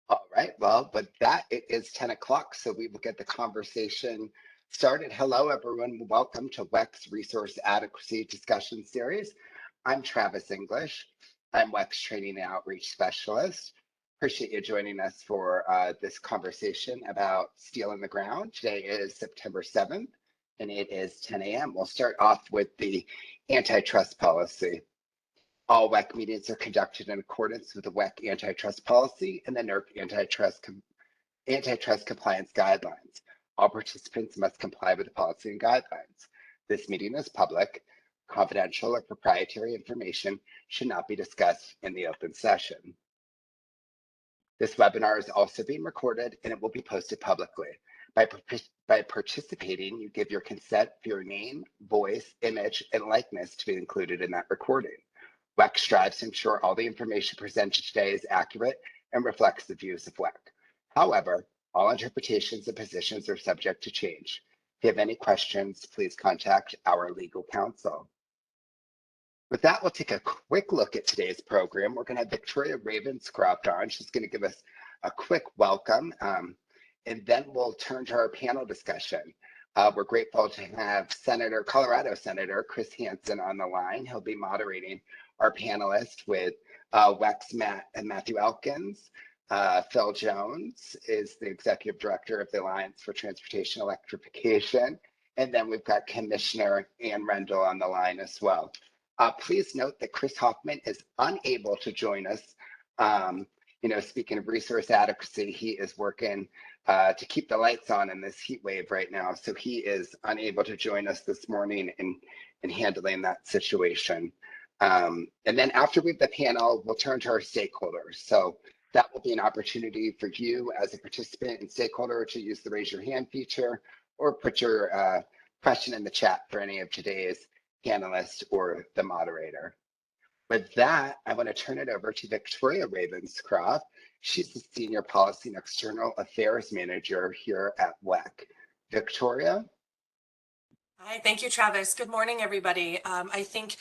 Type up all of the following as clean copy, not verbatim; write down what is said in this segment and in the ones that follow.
All right, well, with that, it is 10 o'clock, so we will get the conversation started. Hello, everyone. Welcome to WEC's Resource Adequacy Discussion Series. I'm Travis English. I'm WEC's Training and Outreach Specialist. Appreciate you joining us for this conversation about steel in the ground. Today is September 7th, and it is 10 a.m. We'll start off with the antitrust policy. All WEC meetings are conducted in accordance with the WEC antitrust policy and the NARUC antitrust compliance guidelines. All participants must comply with the policy and guidelines. This meeting is public. Confidential or proprietary information should not be discussed in the open session. This webinar is also being recorded and it will be posted publicly. By participating, you give your consent for your name, voice, image, and likeness to be included in that recording. WEC strives to ensure all the information presented today is accurate and reflects the views of WEC. However, all interpretations and positions are subject to change. If you have any questions, please contact our legal counsel. With that, we'll take a quick look at today's program. We're going to have Victoria Ravenscroft on. She's going to give us a quick welcome, and then we'll turn to our panel discussion. We're grateful to have Colorado Senator Chris Hansen on the line. He'll be moderating our panelists with WEC's Matthew Elkins. Phil Jones is the Executive Director of the Alliance for Transportation Electrification. And then we've got Commissioner Ann Rendahl on the line as well. Please note that Chris Hofmann is unable to join us. Speaking of resource adequacy, he is working to keep the lights on in this heat wave right now. So he is unable to join us this morning in handling that situation. And then after we have the panel, we'll turn to our stakeholders. So that will be an opportunity for you as a participant and stakeholder to use the raise your hand feature or put your question in the chat for any of today's panelists or the moderator. With that, I want to turn it over to Victoria Ravenscroft. She's the Senior Policy and External Affairs Manager here at WEC. Victoria? Hi, thank you, Travis. Good morning, everybody. I think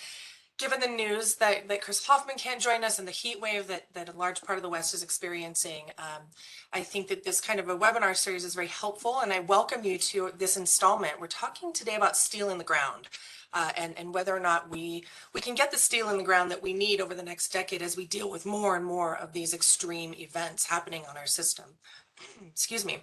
given the news that Chris Hofmann can't join us and the heat wave that a large part of the West is experiencing, I think that this kind of a webinar series is very helpful, and I welcome you to this installment. We're talking today about steel in the ground. And whether or not we can get the steel in the ground that we need over the next decade as we deal with more and more of these extreme events happening on our system. Excuse me.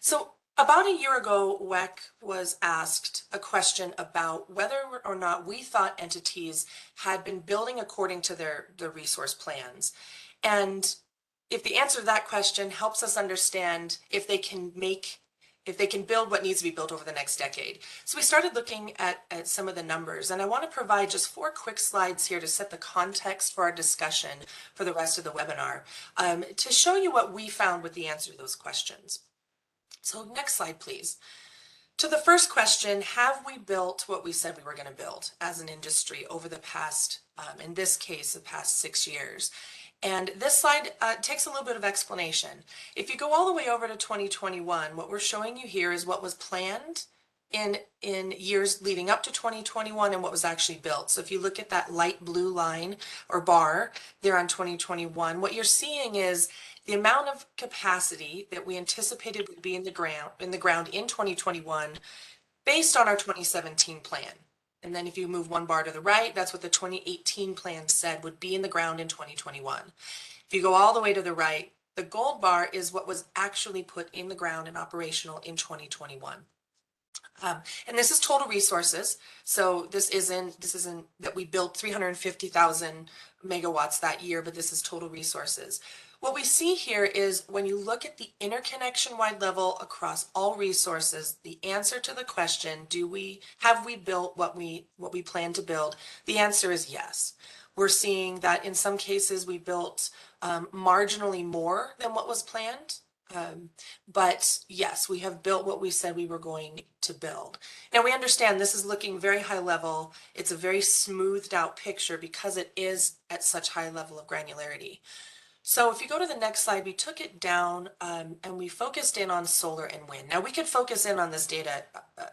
So about a year ago, WEC was asked a question about whether or not we thought entities had been building according to their resource plans. And if the answer to that question helps us understand if they can build what needs to be built over the next decade. So we started looking at some of the numbers, and I want to provide just 4 quick slides here to set the context for our discussion for the rest of the webinar, to show you what we found with the answer to those questions. So next slide, please. To the first question, have we built what we said we were going to build as an industry over the past, in this case, the past 6 years? And this slide takes a little bit of explanation. If you go all the way over to 2021, what we're showing you here is what was planned in years leading up to 2021 and what was actually built. So if you look at that light blue line or bar there on 2021, what you're seeing is the amount of capacity that we anticipated would be in the ground in 2021 based on our 2017 plan. And then if you move 1 bar to the right, that's what the 2018 plan said would be in the ground in 2021. If you go all the way to the right, the gold bar is what was actually put in the ground and operational in 2021. And this is total resources. So this isn't that we built 350,000 megawatts that year, but this is total resources. What we see here is when you look at the interconnection-wide level across all resources, the answer to the question, have we built what we plan to build? The answer is yes. We're seeing that in some cases we built marginally more than what was planned. But yes, we have built what we said we were going to build. Now we understand this is looking very high level. It's a very smoothed out picture because it is at such high level of granularity. So if you go to the next slide, we took it down and we focused in on solar and wind. Now we could focus in on this data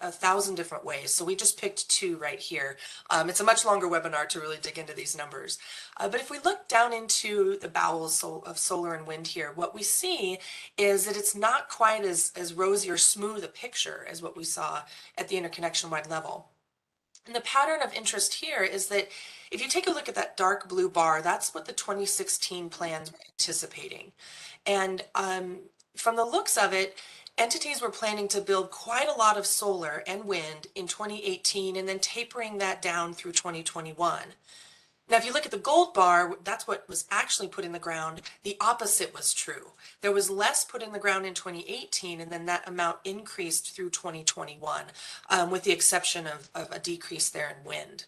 a thousand different ways. So we just picked two right here. It's a much longer webinar to really dig into these numbers. But if we look down into the bowels of solar and wind here, what we see is that it's not quite as rosy or smooth a picture as what we saw at the interconnection-wide level. And the pattern of interest here is that if you take a look at that dark blue bar, that's what the 2016 plans were anticipating. And from the looks of it, entities were planning to build quite a lot of solar and wind in 2018 and then tapering that down through 2021. Now, if you look at the gold bar, that's what was actually put in the ground. The opposite was true. There was less put in the ground in 2018, and then that amount increased through 2021, with the exception of a decrease there in wind.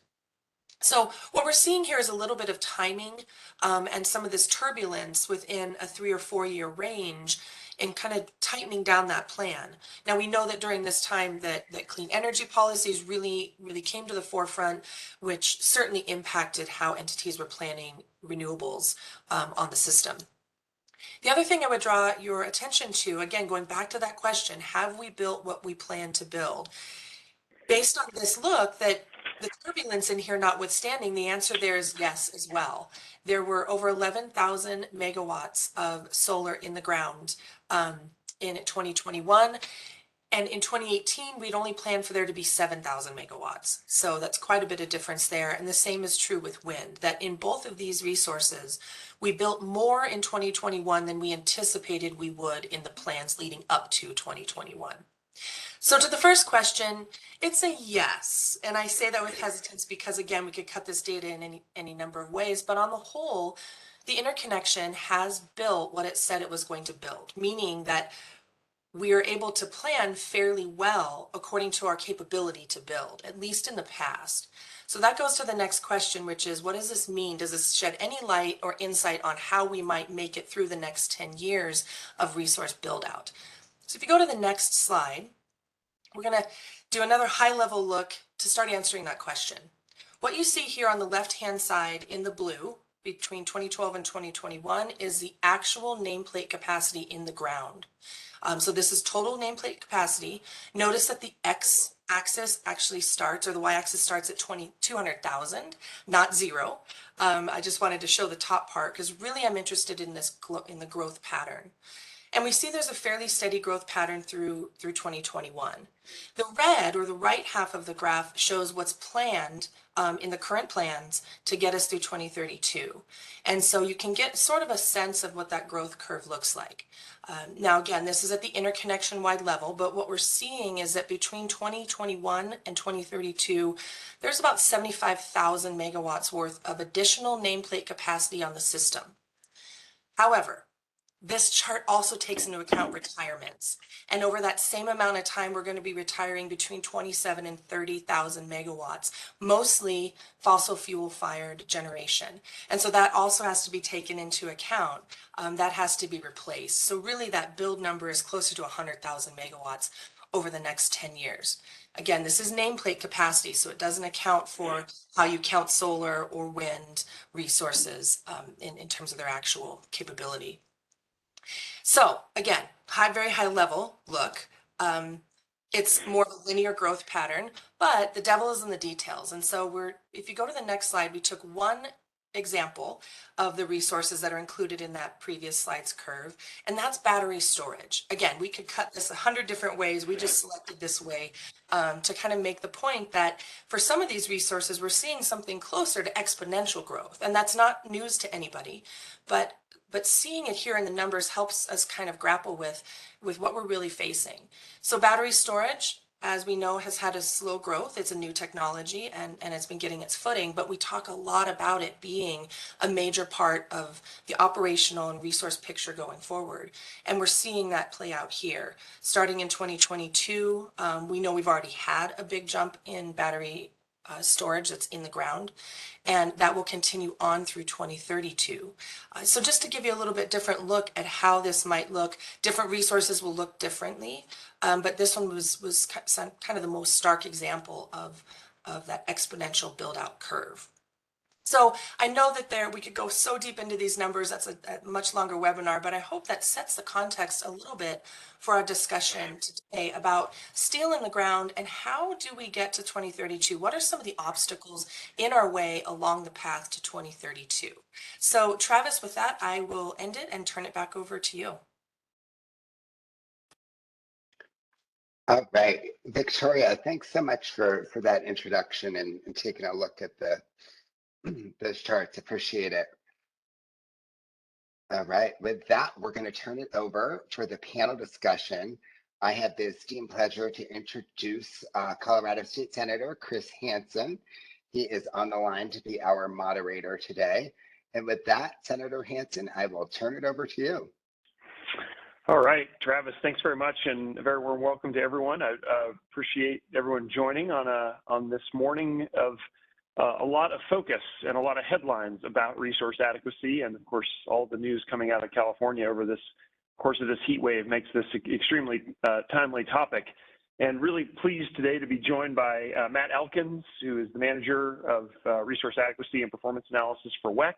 So what we're seeing here is a little bit of timing and some of this turbulence within a 3 or 4 year range and kind of tightening down that plan. Now we know that during this time that clean energy policies really came to the forefront, which certainly impacted how entities were planning renewables on the system. The other thing I would draw your attention to, again, going back to that question, have we built what we plan to build? Based on this look, that the turbulence in here notwithstanding, the answer there is yes as well. There were over 11,000 megawatts of solar in the ground in 2021. And in 2018, we'd only planned for there to be 7,000 megawatts. So that's quite a bit of difference there. And the same is true with wind, that in both of these resources, we built more in 2021 than we anticipated we would in the plans leading up to 2021. So to the first question, it's a yes. And I say that with hesitance because, again, we could cut this data in any number of ways. But on the whole, the interconnection has built what it said it was going to build, meaning that we are able to plan fairly well according to our capability to build, at least in the past. So that goes to the next question, which is, what does this mean? Does this shed any light or insight on how we might make it through the next 10 years of resource build out? So if you go to the next slide, we're going to do another high-level look to start answering that question. What you see here on the left-hand side in the blue between 2012 and 2021 is the actual nameplate capacity in the ground. So this is total nameplate capacity. Notice that the x-axis actually starts, or the y-axis starts at 200,000, not zero. I just wanted to show the top part because really I'm interested in this in the growth pattern. And we see there's a fairly steady growth pattern through 2021. The red, or the right half of the graph, shows what's planned in the current plans to get us through 2032. And so you can get sort of a sense of what that growth curve looks like. Now, again, this is at the interconnection-wide level, but what we're seeing is that between 2021 and 2032, there's about 75,000 megawatts worth of additional nameplate capacity on the system. However, this chart also takes into account retirements. And over that same amount of time, we're going to be retiring between 27 and 30,000 megawatts, mostly fossil fuel fired generation. And so that also has to be taken into account. That has to be replaced. So really that build number is closer to 100,000 megawatts over the next 10 years. Again, this is nameplate capacity, so it doesn't account for how you count solar or wind resources in terms of their actual capability. So again, very high level look. It's more of a linear growth pattern, but the devil is in the details. And so if you go to the next slide, we took one example of the resources that are included in that previous slide's curve, and that's battery storage. Again, we could cut this 100 different ways. We just selected this way to kind of make the point that for some of these resources, we're seeing something closer to exponential growth. And that's not news to anybody, but seeing it here in the numbers helps us kind of grapple with what we're really facing. So battery storage, as we know, has had a slow growth. It's a new technology and it's been getting its footing, but we talk a lot about it being a major part of the operational and resource picture going forward. And we're seeing that play out here. Starting in 2022, we know we've already had a big jump in battery storage that's in the ground, and that will continue on through 2032. So just to give you a little bit different look at how this might look, different resources will look differently, but this one was kind of the most stark example of that exponential build out curve. So I know that we could go so deep into these numbers. That's a much longer webinar, but I hope that sets the context a little bit for our discussion today about steel in the ground and how do we get to 2032? What are some of the obstacles in our way along the path to 2032? So Travis, with that, I will end it and turn it back over to you. All right, Victoria, thanks so much for that introduction and taking a look at those charts. Appreciate it. All right, with that, we're going to turn it over for the panel discussion. I have the esteemed pleasure to introduce Colorado State Senator Chris Hansen. He is on the line to be our moderator today. And with that, Senator Hansen, I will turn it over to you. All right, Travis, thanks very much, and a very warm welcome to everyone. I appreciate everyone joining on this morning of a lot of focus and a lot of headlines about resource adequacy, and of course, all the news coming out of California over this course of this heat wave makes this extremely timely topic. And really pleased today to be joined by Matt Elkins, who is the manager of resource adequacy and performance analysis for WEC.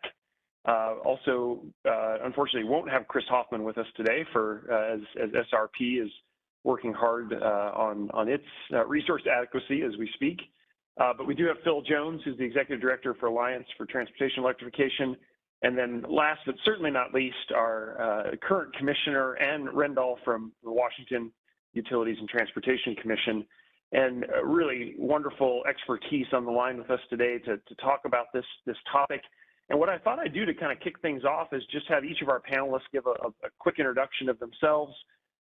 Also, unfortunately, won't have Chris Hofmann with us today as SRP is working hard on its resource adequacy as we speak. But we do have Phil Jones, who's the Executive Director for Alliance for Transportation Electrification. And then last but certainly not least, our current Commissioner, Ann Rendahl from the Washington Utilities and Transportation Commission. And really wonderful expertise on the line with us today to talk about this topic. And what I thought I'd do to kind of kick things off is just have each of our panelists give a quick introduction of themselves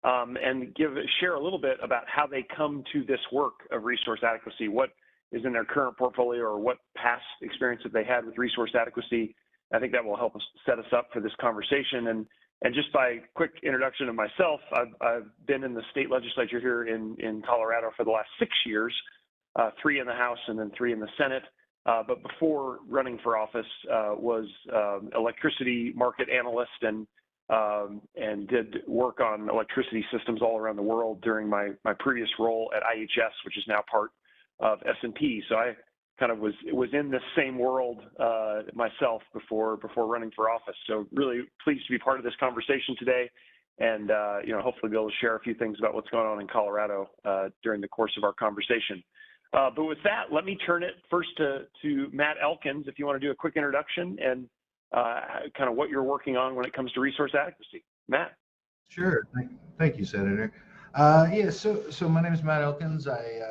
and share a little bit about how they come to this work of resource adequacy, what is in their current portfolio or what past experience that they had with resource adequacy. I think that will help us set us up for this conversation. And just by quick introduction of myself, I've been in the state legislature here in Colorado for the last 6 years, 3 in the House and then 3 in the Senate. But before running for office, was electricity market analyst and did work on electricity systems all around the world during my previous role at IHS, which is now part of S&P. So I kind of was in this same world myself before running for office. So really pleased to be part of this conversation today, and hopefully be able to share a few things about what's going on in Colorado during the course of our conversation. But with that, let me turn it first to Matt Elkins, if you want to do a quick introduction and kind of what you're working on when it comes to resource adequacy. Matt. Sure. Thank you, Senator. So my name is Matt Elkins. I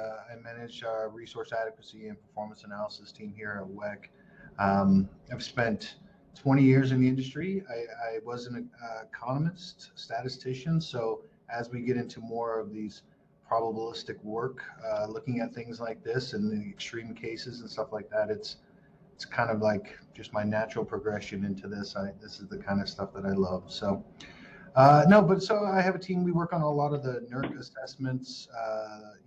manage our resource adequacy and performance analysis team here at WEC. I've spent 20 years in the industry. I was an economist, statistician. So as we get into more of these probabilistic work, looking at things like this and the extreme cases and stuff like that, it's kind of like just my natural progression into this. This is the kind of stuff that I love. So so I have a team. We work on a lot of the NARUC assessments.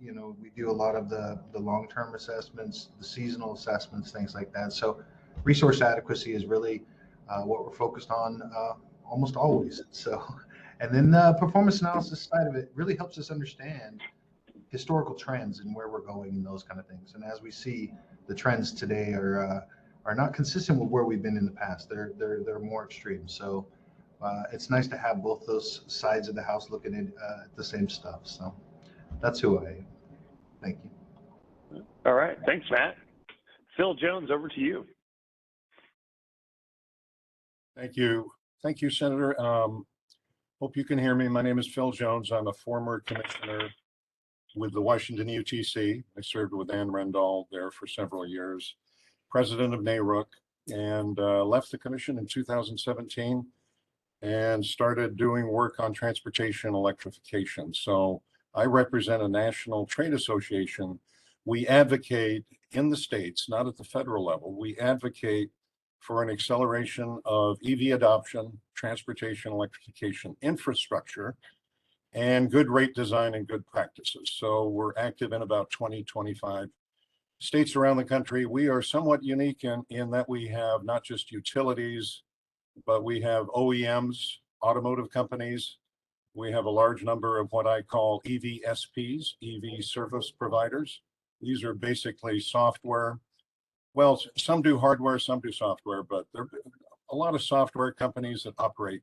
We do a lot of the long-term assessments, the seasonal assessments, things like that. So resource adequacy is really what we're focused on almost always. So, and then the performance analysis side of it really helps us understand historical trends and where we're going and those kind of things. And as we see, the trends today are not consistent with where we've been in the past. They're more extreme. So it's nice to have both those sides of the house looking at the same stuff. So that's who I am. Thank you. All right. Thanks, Matt. Phil Jones, over to you. Thank you. Thank you, Senator. Hope you can hear me. My name is Phil Jones. I'm a former commissioner with the Washington UTC. I served with Ann Rendahl there for several years, President of NARUC, and left the commission in 2017 and started doing work on transportation electrification. So I represent a national trade association. We advocate in the states, not at the federal level, we advocate for an acceleration of EV adoption, transportation electrification infrastructure, and good rate design and good practices. So we're active in about 20, 25 states around the country. We are somewhat unique in that we have not just utilities, but we have OEMs, automotive companies. We have a large number of what I call EVSPs, EV service providers. These are basically software Well, some do hardware, some do software, but there are a lot of software companies that operate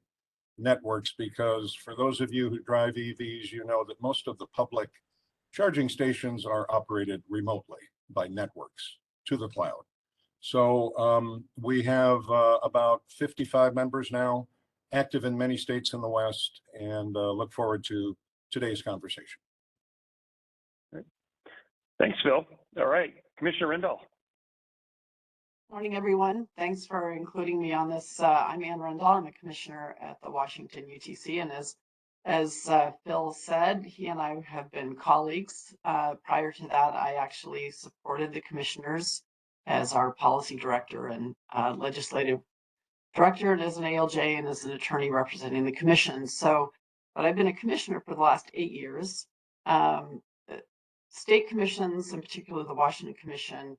networks, because for those of you who drive EVs, you know that most of the public charging stations are operated remotely by networks to the cloud. So we have about 55 members now, active in many states in the West, and look forward to today's conversation. Thanks, Phil. All right, Commissioner Rendahl. Morning, everyone. Thanks for including me on this. I'm Ann Rendahl. I'm a commissioner at the Washington UTC, and as Phil said, he and I have been colleagues. Prior to that, I actually supported the commissioners as our policy director and legislative director, and as an ALJ and as an attorney representing the commission. So, but I've been a commissioner for the last 8 years. State commissions, in particular the Washington Commission,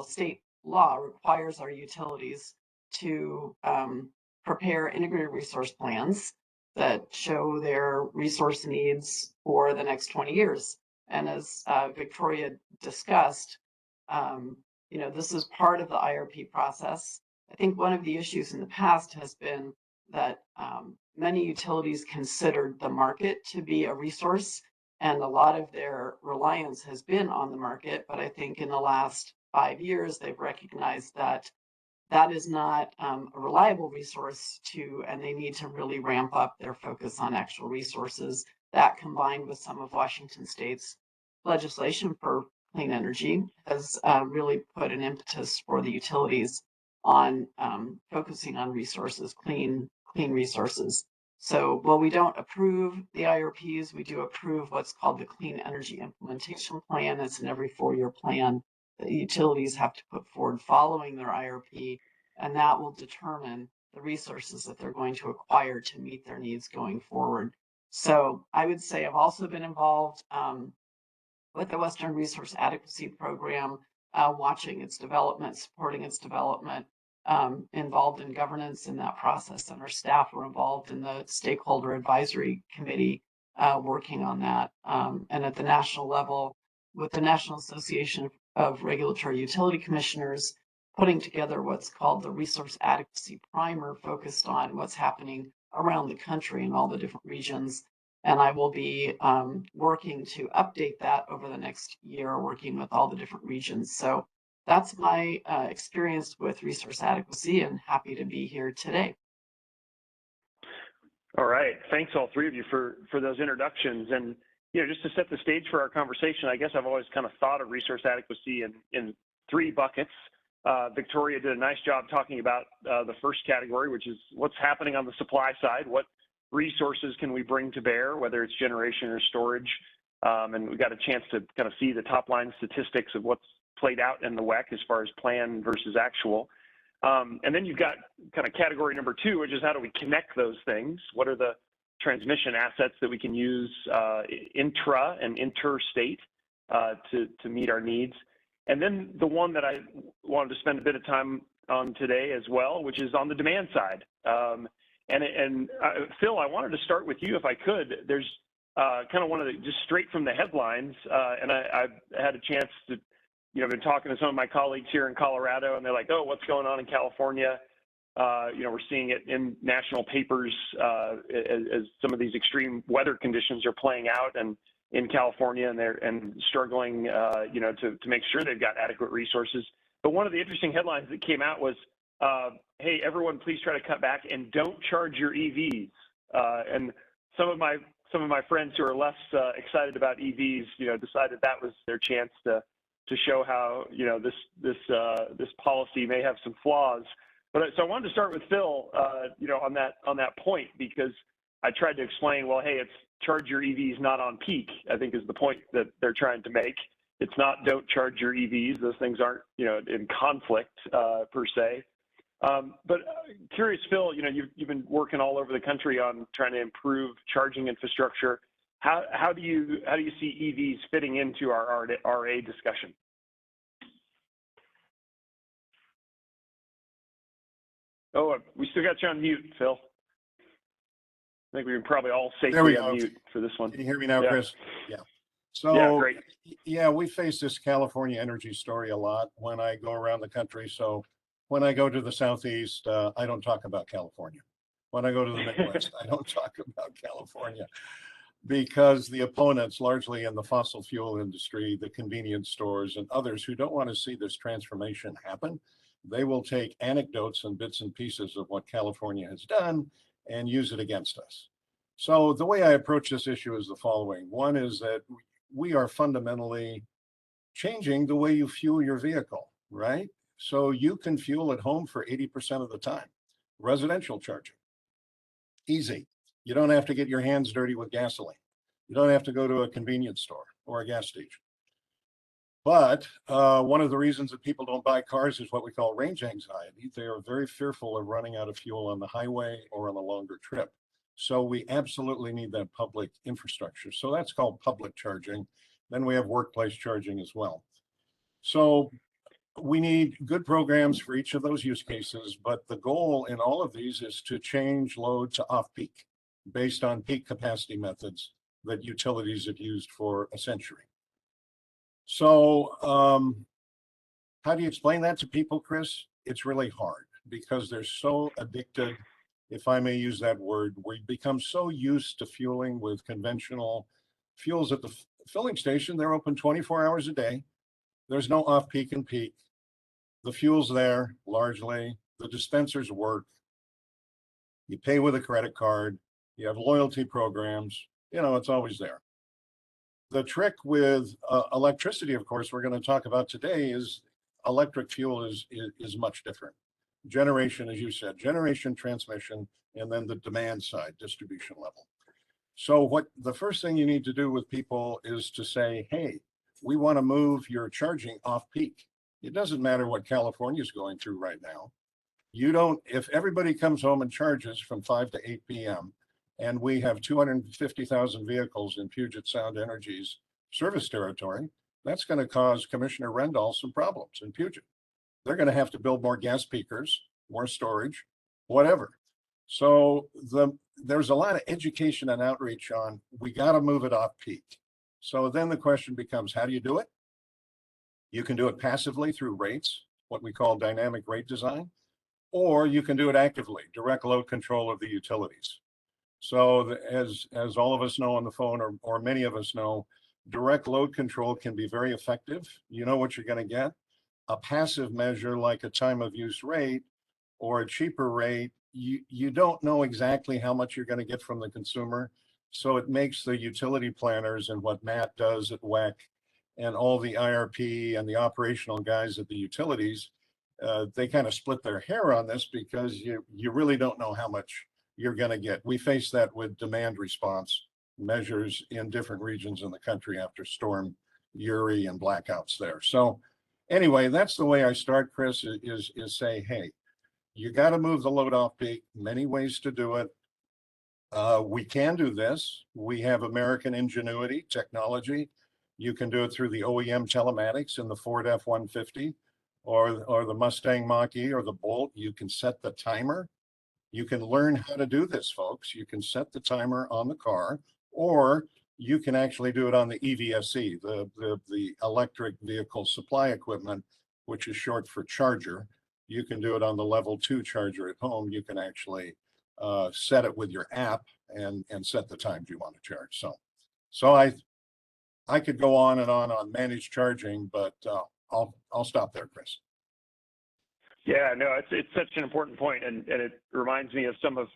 state law requires our utilities to prepare integrated resource plans that show their resource needs for the next 20 years. And as Victoria discussed, this is part of the IRP process. I think one of the issues in the past has been that many utilities considered the market to be a resource, and a lot of their reliance has been on the market. But I think in the last 5 years, they've recognized that that is not a reliable resource and they need to really ramp up their focus on actual resources. That, combined with some of Washington State's legislation for clean energy, has really put an impetus for the utilities on focusing on resources, clean resources. So while we don't approve the IRPs, we do approve what's called the Clean Energy Implementation Plan. It's an every 4-year plan that utilities have to put forward following their IRP, and that will determine the resources that they're going to acquire to meet their needs going forward. So I would say I've also been involved with the Western Resource Adequacy Program, watching its development, supporting its development, involved in governance in that process, and our staff were involved in the Stakeholder Advisory Committee working on that. And at the national level, with the National Association of Regulatory Utility Commissioners, putting together what's called the Resource Adequacy Primer, focused on what's happening around the country in all the different regions. And I will be working to update that over the next year, working with all the different regions. So that's my experience with resource adequacy, and happy to be here today. All right, thanks all three of you for those introductions. And just to set the stage for our conversation, I guess I've always kind of thought of resource adequacy in 3 buckets. Victoria did a nice job talking about the first category, which is what's happening on the supply side. What resources can we bring to bear, whether it's generation or storage? And we got a chance to kind of see the top line statistics of what's played out in the WEC as far as plan versus actual. And then you've got kind of category number 2, which is how do we connect those things? What are the transmission assets that we can use intra and interstate to meet our needs? And then the one that I wanted to spend a bit of time on today as well, which is on the demand side. Phil, I wanted to start with you if I could. There's kind of one of the, just straight from the headlines, and I've had a chance to, been talking to some of my colleagues here in Colorado, and they're like, oh, what's going on in California? We're seeing it in national papers as some of these extreme weather conditions are playing out, and in California, and they're struggling, to make sure they've got adequate resources. But one of the interesting headlines that came out was, hey, everyone, please try to cut back and don't charge your EVs. And some of my friends who are less excited about EVs, decided that was their chance to show how this policy may have some flaws. But so I wanted to start with Phil, on that point, because I tried to explain, well, hey, it's charge your EVs not on peak, I think is the point that they're trying to make. It's not don't charge your EVs. Those things aren't in conflict per se. But curious, Phil, you've been working all over the country on trying to improve charging infrastructure. How do you see EVs fitting into our RA discussion? Oh, we still got you on mute, Phil. I think we can probably all safely unmute for this one. Can you hear me now, yeah. Chris? Yeah. So, Yeah, great. yeah, we face this California energy story a lot when I go around the country. So when I go to the Southeast, I don't talk about California. When I go to the Midwest, I don't talk about California because the opponents, largely in the fossil fuel industry, the convenience stores, and others who don't want to see this transformation happen, they will take anecdotes and bits and pieces of what California has done and use it against us. So the way I approach this issue is the following. One is that we are fundamentally changing the way you fuel your vehicle, right? So you can fuel at home for 80% of the time. Residential charging, easy. You don't have to get your hands dirty with gasoline. You don't have to go to a convenience store or a gas station. But one of the reasons that people don't buy cars is what we call range anxiety. They are very fearful of running out of fuel on the highway or on a longer trip. So we absolutely need that public infrastructure. So that's called public charging. Then we have workplace charging as well. So we need good programs for each of those use cases, but the goal in all of these is to change load to off-peak based on peak capacity methods that utilities have used for a century. So how do you explain that to people, Chris? It's really hard because they're so addicted, if I may use that word. We become so used to fueling with conventional fuels at the filling station. They're open 24 hours a day. There's no off-peak and peak. The fuel's there largely. The dispensers work. You pay with a credit card. You have loyalty programs. You know, it's always there. The trick with electricity, of course, we're going to talk about today is electric fuel is much different. Generation, as you said, generation, transmission, and then the demand side, distribution level. So what the first thing you need to do with people is to say, hey, we want to move your charging off peak. It doesn't matter what California is going through right now. You don't, if everybody comes home and charges from 5 to 8 p.m., and we have 250,000 vehicles in Puget Sound Energy's service territory, that's going to cause Commissioner Rendahl some problems in Puget. They're going to have to build more gas peakers, more storage, whatever. So there's a lot of education and outreach on, we got to move it off peak. So then the question becomes, how do you do it? You can do it passively through rates, what we call dynamic rate design, or you can do it actively, direct load control of the utilities. So as all of us know on the phone, or many of us know, direct load control can be very effective. You know what you're going to get. A passive measure like a time of use rate or a cheaper rate, you don't know exactly how much you're going to get from the consumer. So it makes the utility planners and what Matt does at WEC and all the IRP and the operational guys at the utilities, they kind of split their hair on this because you really don't know how much you're going to get. We face that with demand response measures in different regions in the country after Storm Uri and blackouts there. So anyway, that's the way I start, Chris, is say, hey, you got to move the load off peak. Many ways to do it. We can do this. We have American ingenuity, technology. You can do it through the OEM telematics in the Ford F-150 or the Mustang Mach-E or the Bolt. You can set the timer. You can learn how to do this, folks. You can set the timer on the car, or you can actually do it on the EVSE, the electric vehicle supply equipment, which is short for charger. You can do it on the level 2 charger at home. You can actually set it with your app and set the times you want to charge. So I could go on and on managed charging, but I'll stop there, Chris. Yeah, no, it's such an important point, and it reminds me of some of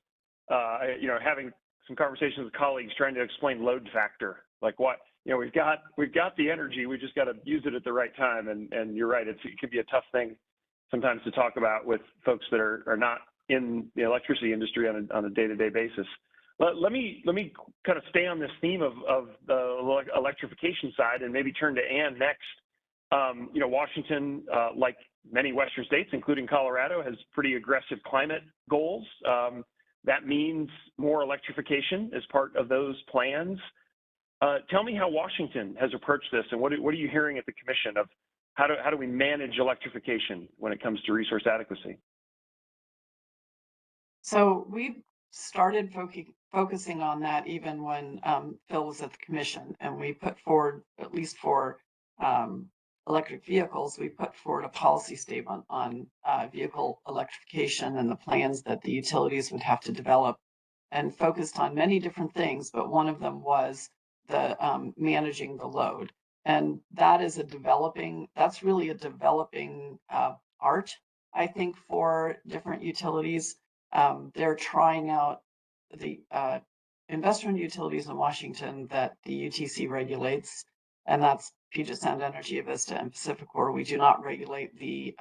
having some conversations with colleagues trying to explain load factor, like what we've got the energy, we just got to use it at the right time, and you're right, it can be a tough thing sometimes to talk about with folks that are not in the electricity industry on a day-to-day basis. Let me kind of stay on this theme of the electrification side and maybe turn to Ann next. Washington, like many Western states, including Colorado, has pretty aggressive climate goals. That means more electrification as part of those plans. Tell me how Washington has approached this, and what are you hearing at the commission of how do we manage electrification when it comes to resource adequacy? So we started focusing on that even when Phil was at the commission, and we put forward, at least for electric vehicles, we put forward a policy statement on vehicle electrification and the plans that the utilities would have to develop, and focused on many different things, but one of them was the managing the load. And that is that's really a developing art, I think, for different utilities. They're trying out the investor-owned utilities in Washington that the UTC regulates, and that's Puget Sound Energy, Avista, and Pacificor. We do not regulate the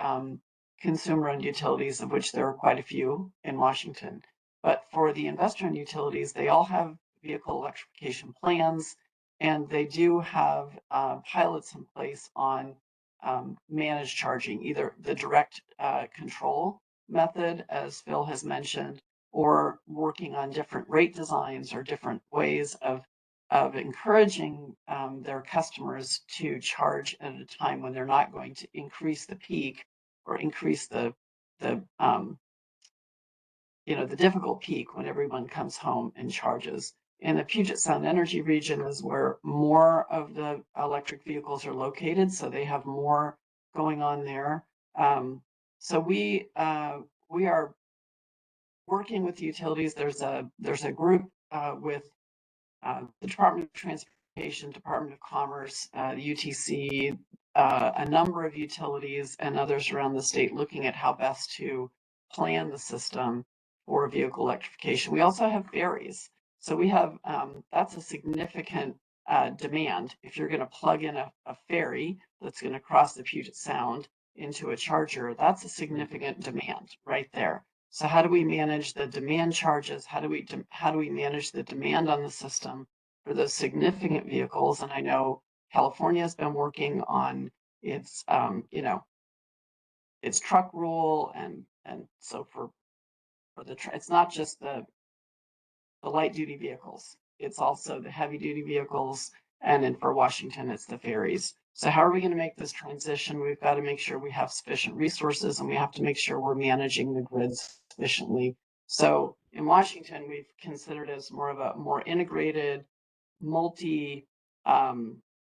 consumer-owned utilities, of which there are quite a few in Washington. But for the investor-owned utilities, they all have vehicle electrification plans, and they do have pilots in place on managed charging, either the direct control method, as Phil has mentioned, or working on different rate designs or different ways of encouraging their customers to charge at a time when they're not going to increase the peak or increase the difficult peak when everyone comes home and charges. And the Puget Sound Energy region is where more of the electric vehicles are located, so they have more going on there. So we are working with utilities. There's a group with the Department of Transportation, Department of Commerce, UTC, a number of utilities and others around the state looking at how best to plan the system for vehicle electrification. We also have ferries. So we have, that's a significant demand. If you're going to plug in a ferry that's going to cross the Puget Sound into a charger, that's a significant demand right there. So how do we manage the demand charges? How do we manage the demand on the system for those significant vehicles? And I know California has been working on its its truck rule, and so for it's not just the light duty vehicles, it's also the heavy duty vehicles, and then for Washington it's the ferries. So how are we going to make this transition? We've got to make sure we have sufficient resources, and we have to make sure we're managing the grids efficiently. So in Washington, we've considered it as more of a more integrated, multi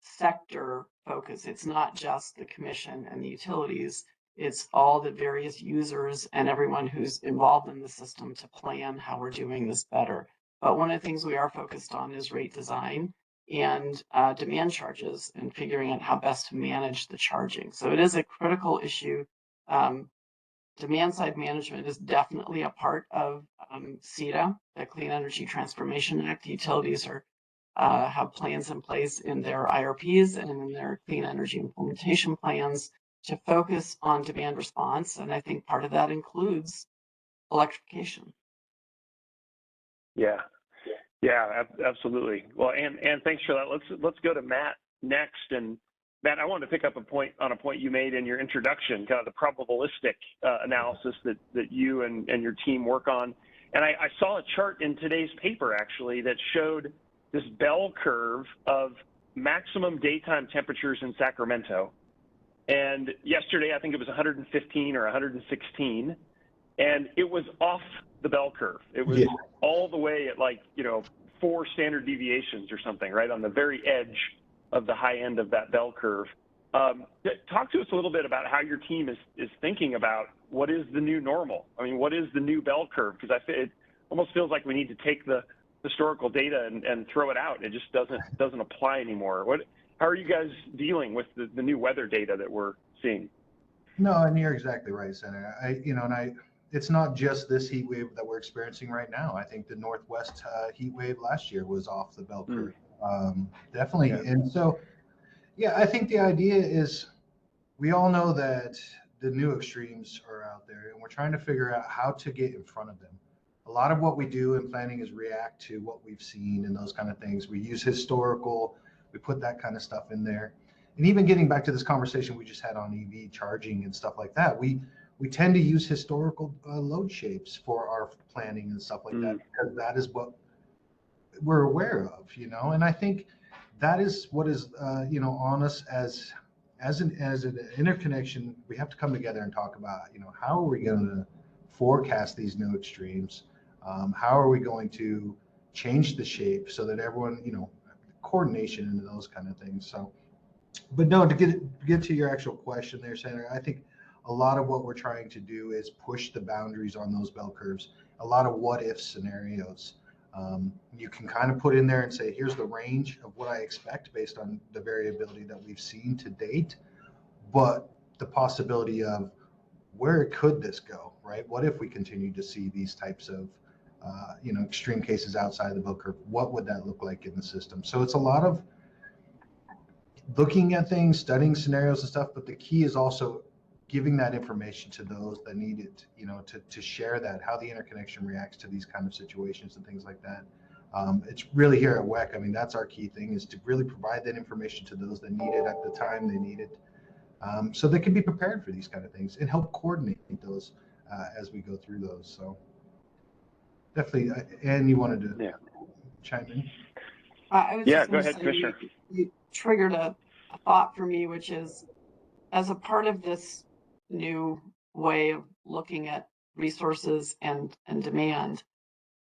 sector focus. It's not just the commission and the utilities, it's all the various users and everyone who's involved in the system to plan how we're doing this better. But one of the things we are focused on is rate design and demand charges, and figuring out how best to manage the charging. So it is a critical issue. Demand side management is definitely a part of CETA, the Clean Energy Transformation Act. The utilities have plans in place in their IRPs and in their clean energy implementation plans to focus on demand response. And I think part of that includes electrification. Yeah, absolutely. Well, Ann, thanks for that. Let's go to Matt next. And Matt, I wanted to pick up on a point you made in your introduction, kind of the probabilistic analysis that you and your team work on. And I saw a chart in today's paper actually that showed this bell curve of maximum daytime temperatures in Sacramento. And yesterday, I think it was 115 or 116, and it was off the bell curve. It was all the way at 4 standard deviations or something, right on the very edge of the high end of that bell curve. Talk to us a little bit about how your team is thinking about what is the new normal. I mean, what is the new bell curve? Because it almost feels like we need to take the historical data and throw it out. It just doesn't apply anymore. How are you guys dealing with the new weather data that we're seeing? No, and you're exactly right, Senator. It's not just this heat wave that we're experiencing right now. I think the Northwest heat wave last year was off the bell curve. Definitely. Yeah. And so, I think the idea is we all know that the new extremes are out there, and we're trying to figure out how to get in front of them. A lot of what we do in planning is react to what we've seen and those kind of things. We use historical, we put that kind of stuff in there. And even getting back to this conversation we just had on EV charging and stuff like that, we tend to use historical load shapes for our planning and stuff like that, because that is what we're aware of, and I think that is what is, on us as an interconnection. We have to come together and talk about, how are we going to forecast these new extremes? How are we going to change the shape so that everyone, coordination and those kind of things. So, but no, to get to your actual question there, Senator, I think a lot of what we're trying to do is push the boundaries on those bell curves. A lot of what if scenarios. You can kind of put in there and say, here's the range of what I expect based on the variability that we've seen to date, but the possibility of where could this go, right? What if we continue to see these types of extreme cases outside the bell curve? What would that look like in the system? So it's a lot of looking at things, studying scenarios and stuff, but the key is also giving that information to those that need it, to share that, how the interconnection reacts to these kind of situations and things like that. It's really here at WEC, I mean, that's our key thing, is to really provide that information to those that need it at the time they need it, so they can be prepared for these kind of things and help coordinate those as we go through those. So definitely, Ann, you wanted to chime in? I was Yeah, just go gonna ahead, say, Commissioner. you triggered a thought for me, which is, as a part of this new way of looking at resources and demand,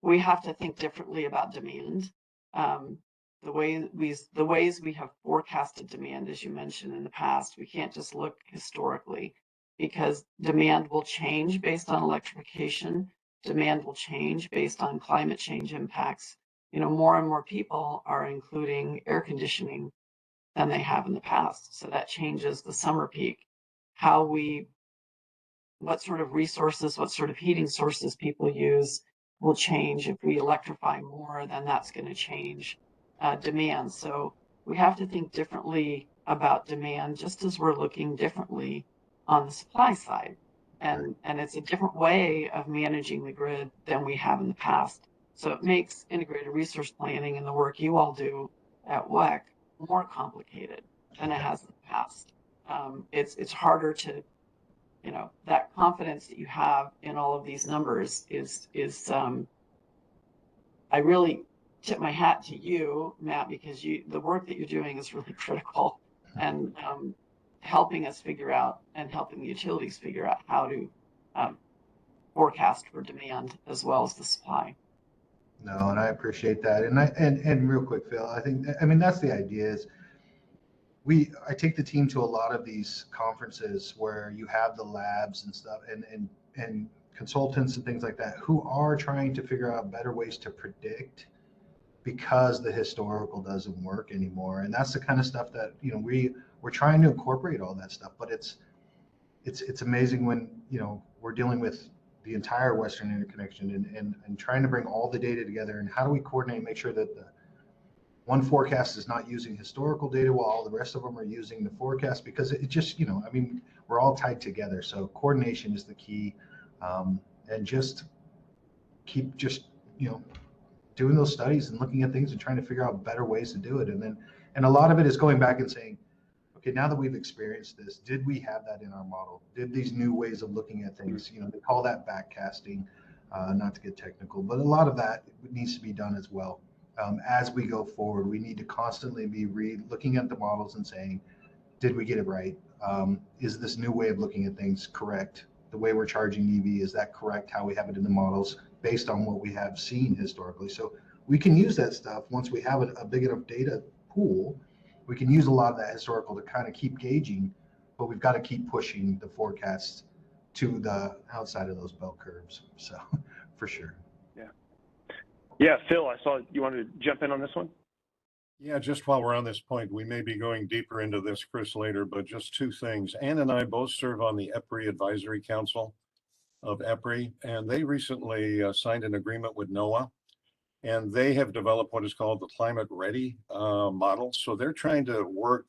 we have to think differently about demand. The ways we have forecasted demand, as you mentioned in the past, we can't just look historically, because demand will change based on electrification. Demand will change based on climate change impacts. More and more people are including air conditioning than they have in the past. So that changes the summer peak, what sort of resources, what sort of heating sources people use will change. If we electrify more, then that's going to change demand. So we have to think differently about demand, just as we're looking differently on the supply side. And it's a different way of managing the grid than we have in the past. So it makes integrated resource planning and the work you all do at WEC more complicated than it has in the past. It's harder to, that confidence that you have in all of these numbers is I really tip my hat to you, Matt, because the work that you're doing is really critical, and helping us figure out, and helping the utilities figure out how to forecast for demand as well as the supply. No, and I appreciate that. And real quick, Phil, I mean, that's the idea is I take the team to a lot of these conferences where you have the labs and stuff and consultants and things like that who are trying to figure out better ways to predict, because the historical doesn't work anymore. And that's the kind of stuff that, we're trying to incorporate all that stuff, but it's amazing when, we're dealing with the entire Western interconnection and trying to bring all the data together, and how do we coordinate and make sure that the one forecast is not using historical data while all the rest of them are using the forecast, because it just, I mean, we're all tied together. So coordination is the key, and just keep doing those studies and looking at things and trying to figure out better ways to do it. And a lot of it is going back and saying, okay, now that we've experienced this, did we have that in our model? Did these new ways of looking at things, they call that backcasting, not to get technical, but a lot of that needs to be done as well. As we go forward, we need to constantly be looking at the models and saying, did we get it right? Is this new way of looking at things correct? The way we're charging EV, is that correct? How we have it in the models based on what we have seen historically. So we can use that stuff once we have a big enough data pool. We can use a lot of that historical to kind of keep gauging, but we've got to keep pushing the forecasts to the outside of those bell curves. So for sure. Yeah, Phil, I saw you wanted to jump in on this one. Yeah, just while we're on this point, we may be going deeper into this, Chris, later, but just two things. Ann and I both serve on the EPRI Advisory Council of EPRI, and they recently signed an agreement with NOAA, and they have developed what is called the Climate Ready model. So they're trying to work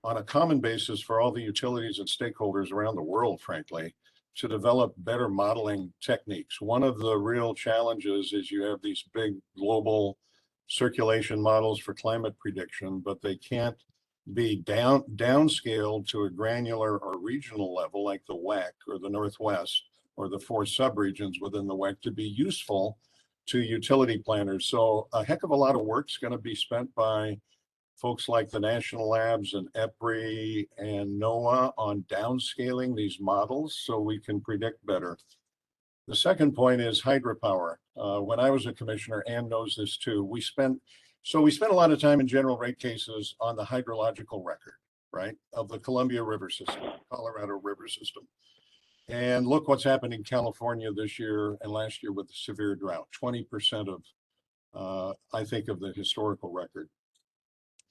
on a common basis for all the utilities and stakeholders around the world, frankly, to develop better modeling techniques. One of the real challenges is you have these big global circulation models for climate prediction, but they can't be downscaled to a granular or regional level like the WEC or the Northwest or the 4 subregions within the WEC to be useful to utility planners. So a heck of a lot of work's going to be spent by folks like the national labs and EPRI and NOAA on downscaling these models so we can predict better. The second point is hydropower. When I was a commissioner, Ann knows this too. We spent a lot of time in general rate cases on the hydrological record, right, of the Columbia River system, Colorado River system. And look what's happened in California this year and last year with the severe drought, 20% of, I think, of the historical record.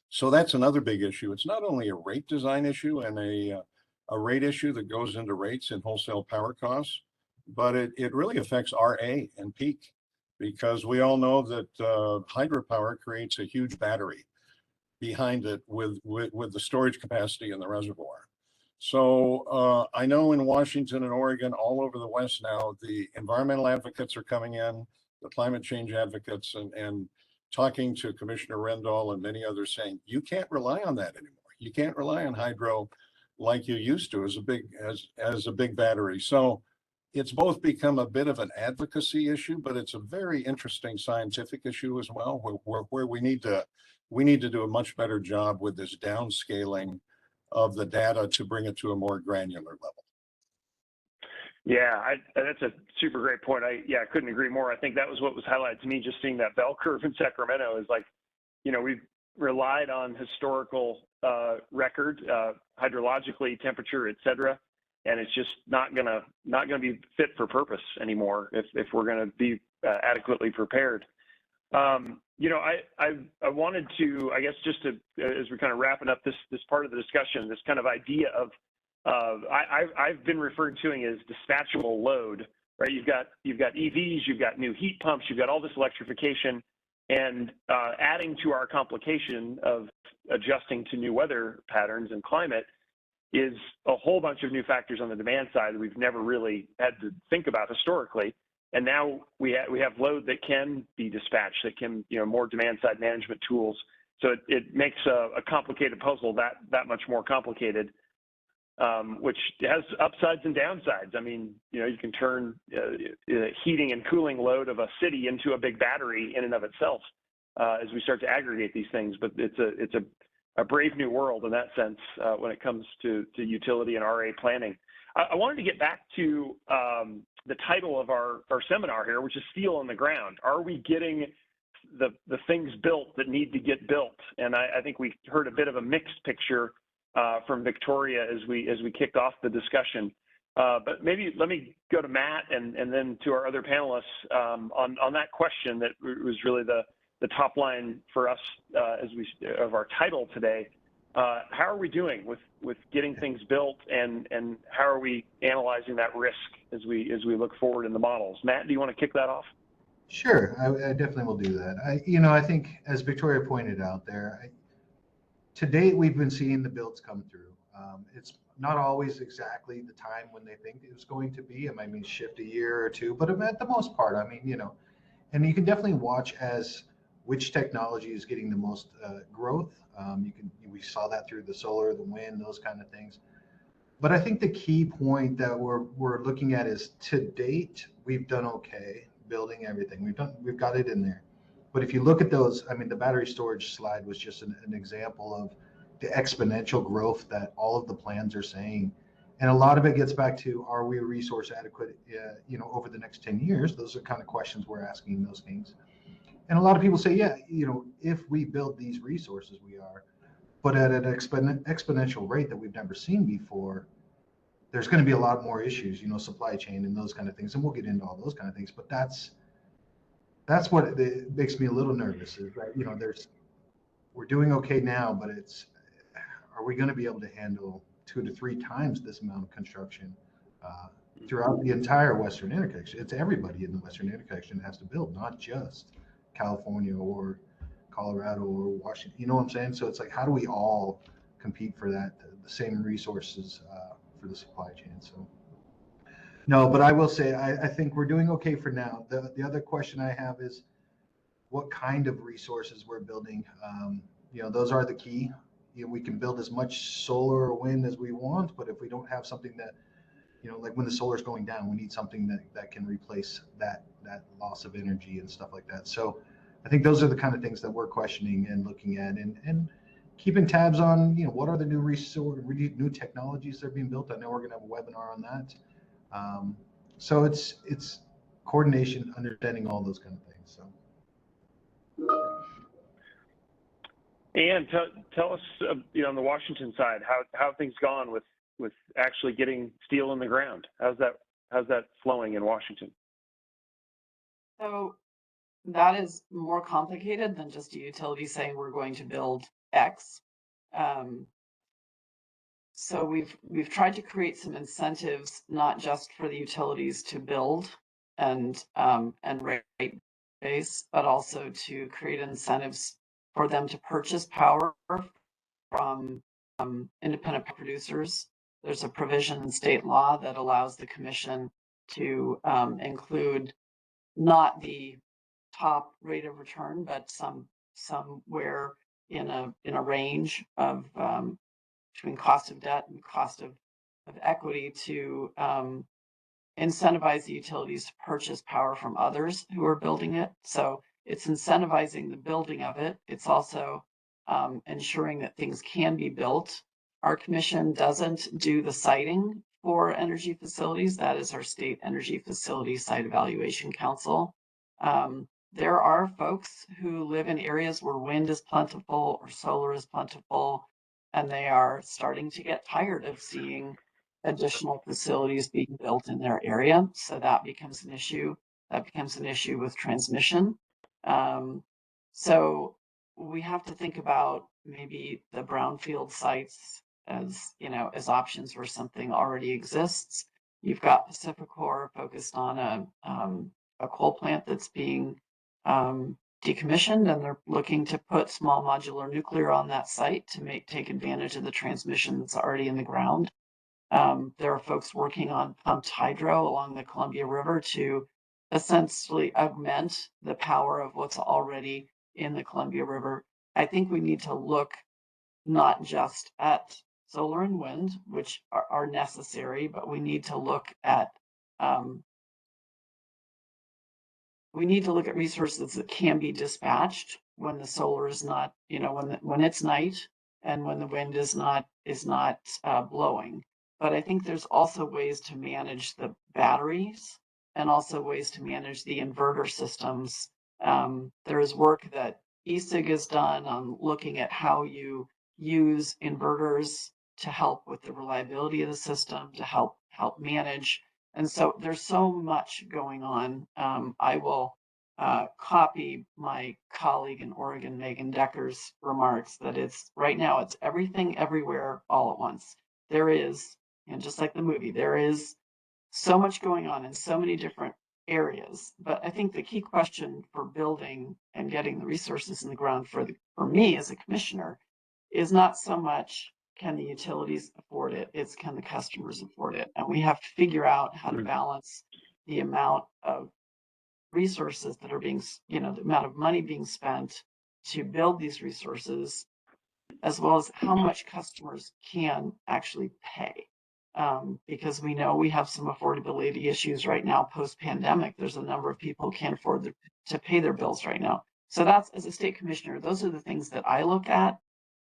So that's another big issue. It's not only a rate design issue and a rate issue that goes into rates and wholesale power costs, but it really affects RA and peak, because we all know that hydropower creates a huge battery behind it with the storage capacity in the reservoir. So I know in Washington and Oregon, all over the West now, the environmental advocates are coming in, the climate change advocates, and talking to Commissioner Rendahl and many others, saying, you can't rely on that anymore. You can't rely on hydro like you used to as a big battery. So it's both become a bit of an advocacy issue, but it's a very interesting scientific issue as well, where we need to do a much better job with this downscaling of the data to bring it to a more granular level. Yeah, that's a super great point. I couldn't agree more. I think that was what was highlighted to me, just seeing that bell curve in Sacramento, is like, we've relied on historical record, hydrologically, temperature, et cetera, and it's just not gonna be fit for purpose anymore if we're gonna be adequately prepared. I wanted to, I guess, just to, as we're kind of wrapping up this part of the discussion, this kind of idea of I've been referring to it as dispatchable load, right? You've got EVs, you've got new heat pumps, you've got all this electrification, and adding to our complication of adjusting to new weather patterns and climate is a whole bunch of new factors on the demand side that we've never really had to think about historically. And now we have load that can be dispatched, that can, more demand side management tools. So it makes a complicated puzzle that much more complicated, which has upsides and downsides. I mean, you can turn heating and cooling load of a city into a big battery in and of itself as we start to aggregate these things. But it's a brave new world in that sense when it comes to utility and RA planning. I wanted to get back to the title of our seminar here, which is Steel on the Ground. Are we getting the things built that need to get built? And I think we heard a bit of a mixed picture from Victoria as we kicked off the discussion. But maybe let me go to Matt and then to our other panelists on that question that was really the top line for us of our title today. How are we doing with getting things built, and how are we analyzing that risk as we look forward in the models? Matt, do you want to kick that off? Sure, I definitely will do that. I think, as Victoria pointed out there, to date we've been seeing the builds come through. It's not always exactly the time when they think it was going to be. It might mean shift a year or two, but at the most part, and you can definitely watch as which technology is getting the most growth. We saw that through the solar, the wind, those kind of things. But I think the key point that we're looking at is, to date, we've done okay building everything. We've got it in there. But if you look at those, the battery storage slide was just an example of the exponential growth that all of the plans are saying. And a lot of it gets back to, are we resource adequate, over the next 10 years? Those are kind of questions we're asking, those things. And a lot of people say, yeah, if we build these resources, we are, but at an exponential rate that we've never seen before. There's going to be a lot more issues, supply chain and those kind of things. And we'll get into all those kind of things, but that's what it makes me a little nervous, is that, we're doing okay now, but are we going to be able to handle 2 to 3 times this amount of construction throughout the entire Western interconnection? It's everybody in the Western interconnection has to build, not just California or Colorado or Washington. You know what I'm saying? So it's like, how do we all compete for the same resources for the supply chain? So no, but I will say, I think we're doing okay for now. The other question I have is what kind of resources we're building. Those are the key. We can build as much solar or wind as we want, but if we don't have something that, like when the solar is going down, we need something that can replace that loss of energy and stuff like that. So I think those are the kind of things that we're questioning and looking at, and keeping tabs on, what are the new technologies that are being built. I know we're going to have a webinar on that. So it's coordination, understanding all those kind of things. So. And tell us, on the Washington side, how things gone with actually getting steel in the ground? How's that flowing in Washington? So that is more complicated than just a utility saying we're going to build X. So we've tried to create some incentives, not just for the utilities to build and rate base, but also to create incentives for them to purchase power from independent producers. There's a provision in state law that allows the commission to include not the top rate of return, but somewhere in a range of between cost of debt and cost of equity to incentivize the utilities to purchase power from others who are building it. So it's incentivizing the building of it. It's also ensuring that things can be built. Our commission doesn't do the siting for energy facilities. That is our State Energy Facility Site Evaluation Council. There are folks who live in areas where wind is plentiful or solar is plentiful, and they are starting to get tired of seeing additional facilities being built in their area. So that becomes an issue. That becomes an issue with transmission. So we have to think about maybe the brownfield sites as, as options where something already exists. You've got Pacificor focused on a coal plant that's being decommissioned, and they're looking to put small modular nuclear on that site to take advantage of the transmission that's already in the ground. There are folks working on pumped hydro along the Columbia River to essentially augment the power of what's already in the Columbia River. I think we need to look not just at solar and wind, which are necessary, but we need to look at resources that can be dispatched when the solar is not, when it's night and when the wind is not blowing. But I think there's also ways to manage the batteries and also ways to manage the inverter systems. There is work that ESIG has done on looking at how you use inverters to help with the reliability of the system, to help manage. And so there's so much going on. I will copy my colleague in Oregon, Megan Decker's remarks that right now it's everything everywhere all at once. There is, and just like the movie, there is so much going on in so many different areas. But I think the key question for building and getting the resources in the ground for me as a commissioner is not so much can the utilities afford it, it's can the customers afford it. And we have to figure out how to balance the amount of resources that are being, the amount of money being spent to build these resources, as well as how much customers can actually pay. Because we know we have some affordability issues right now post-pandemic. There's a number of people who can't afford to pay their bills right now. So that's, as a state commissioner, those are the things that I look at,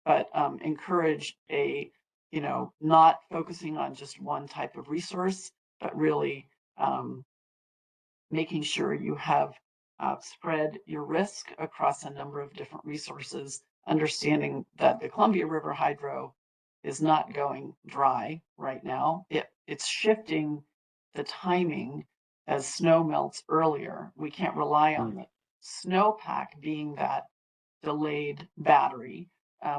but encourage not focusing on just one type of resource, but really making sure you have spread your risk across a number of different resources, understanding that the Columbia River Hydro is not going dry right now. It's shifting the timing as snow melts earlier. We can't rely on the snowpack being that delayed battery.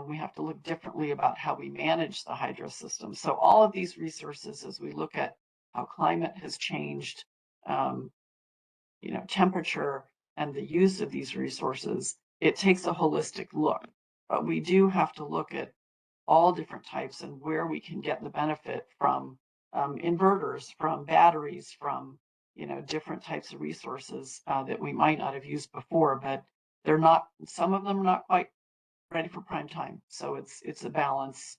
We have to look differently about how we manage the hydro system. So all of these resources, as we look at how climate has changed, temperature and the use of these resources, it takes a holistic look. But we do have to look at all different types and where we can get the benefit from inverters, from batteries, from different types of resources that we might not have used before, but some of them are not quite ready for prime time. So it's a balance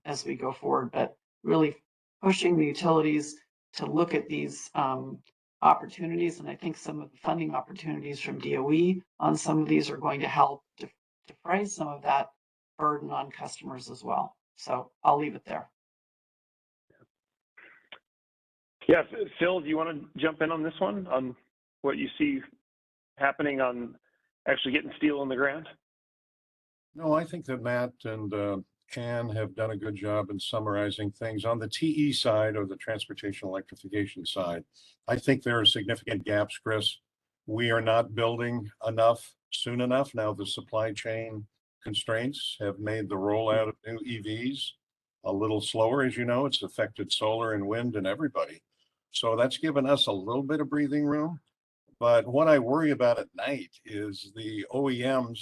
as we go forward, but really pushing the utilities to look at these opportunities. And I think some of the funding opportunities from DOE on some of these are going to help defray some of that burden on customers as well. So I'll leave it there. Yeah, Phil, do you want to jump in on this one, on what you see happening on actually getting steel in the ground? No, I think that Matt and Ann have done a good job in summarizing things. On the TE side, or the transportation electrification side, I think there are significant gaps, Chris. We are not building enough soon enough. Now, the supply chain constraints have made the rollout of new EVs a little slower. As you know, it's affected solar and wind and everybody. So that's given us a little bit of breathing room. But what I worry about at night is the OEMs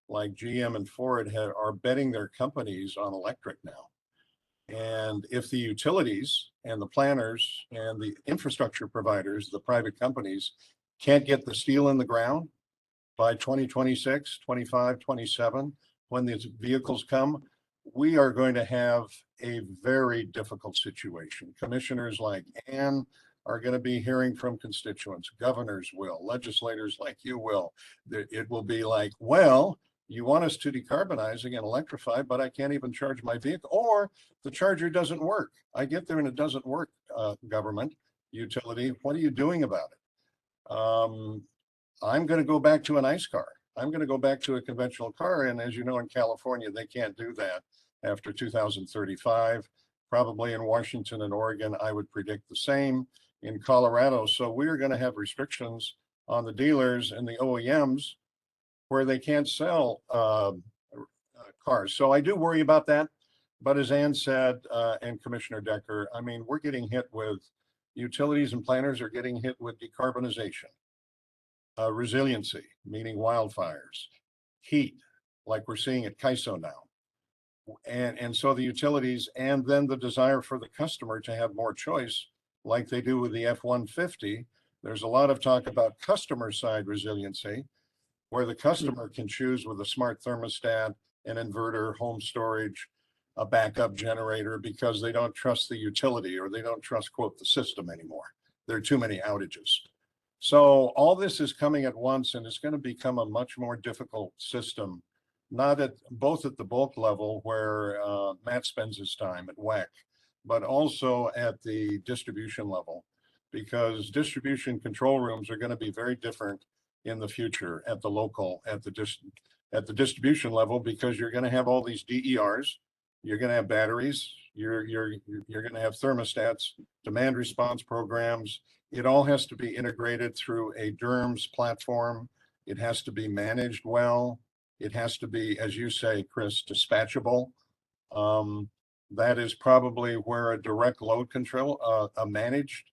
like GM and Ford are betting their companies on electric now. And if the utilities and the planners and the infrastructure providers, the private companies, can't get the steel in the ground by 2026, 25, 27, when these vehicles come, we are going to have a very difficult situation. Commissioners like Ann are going to be hearing from constituents. Governors will, legislators like you will. It will be like, well, you want us to decarbonize and electrify, but I can't even charge my vehicle, or the charger doesn't work. I get there and it doesn't work, government, utility. What are you doing about it? I'm going to go back to an ICE car. I'm going to go back to a conventional car. And as you know, in California, they can't do that after 2035. Probably in Washington and Oregon, I would predict the same. In Colorado. So we're going to have restrictions on the dealers and the OEMs where they can't sell cars. So I do worry about that. But as Ann said, and Commissioner Decker, I mean, we're getting hit with, utilities and planners are getting hit with decarbonization, resiliency, meaning wildfires, heat, like we're seeing at CAISO now. And so the utilities, and then the desire for the customer to have more choice, like they do with the F-150. There's a lot of talk about customer side resiliency, where the customer can choose with a smart thermostat, an inverter, home storage, a backup generator, because they don't trust the utility, or they don't trust, quote, the system anymore. There are too many outages. So all this is coming at once, and it's going to become a much more difficult system, not at both at the bulk level where Matt spends his time at WEC, but also at the distribution level, because distribution control rooms are going to be very different in the future at the local, at the distribution level, because you're going to have all these DERs, you're going to have batteries, you're going to have thermostats, demand response programs. It all has to be integrated through a DERMS platform. It has to be managed well. It has to be, as you say, Chris, dispatchable. That is probably where a direct load control, a managed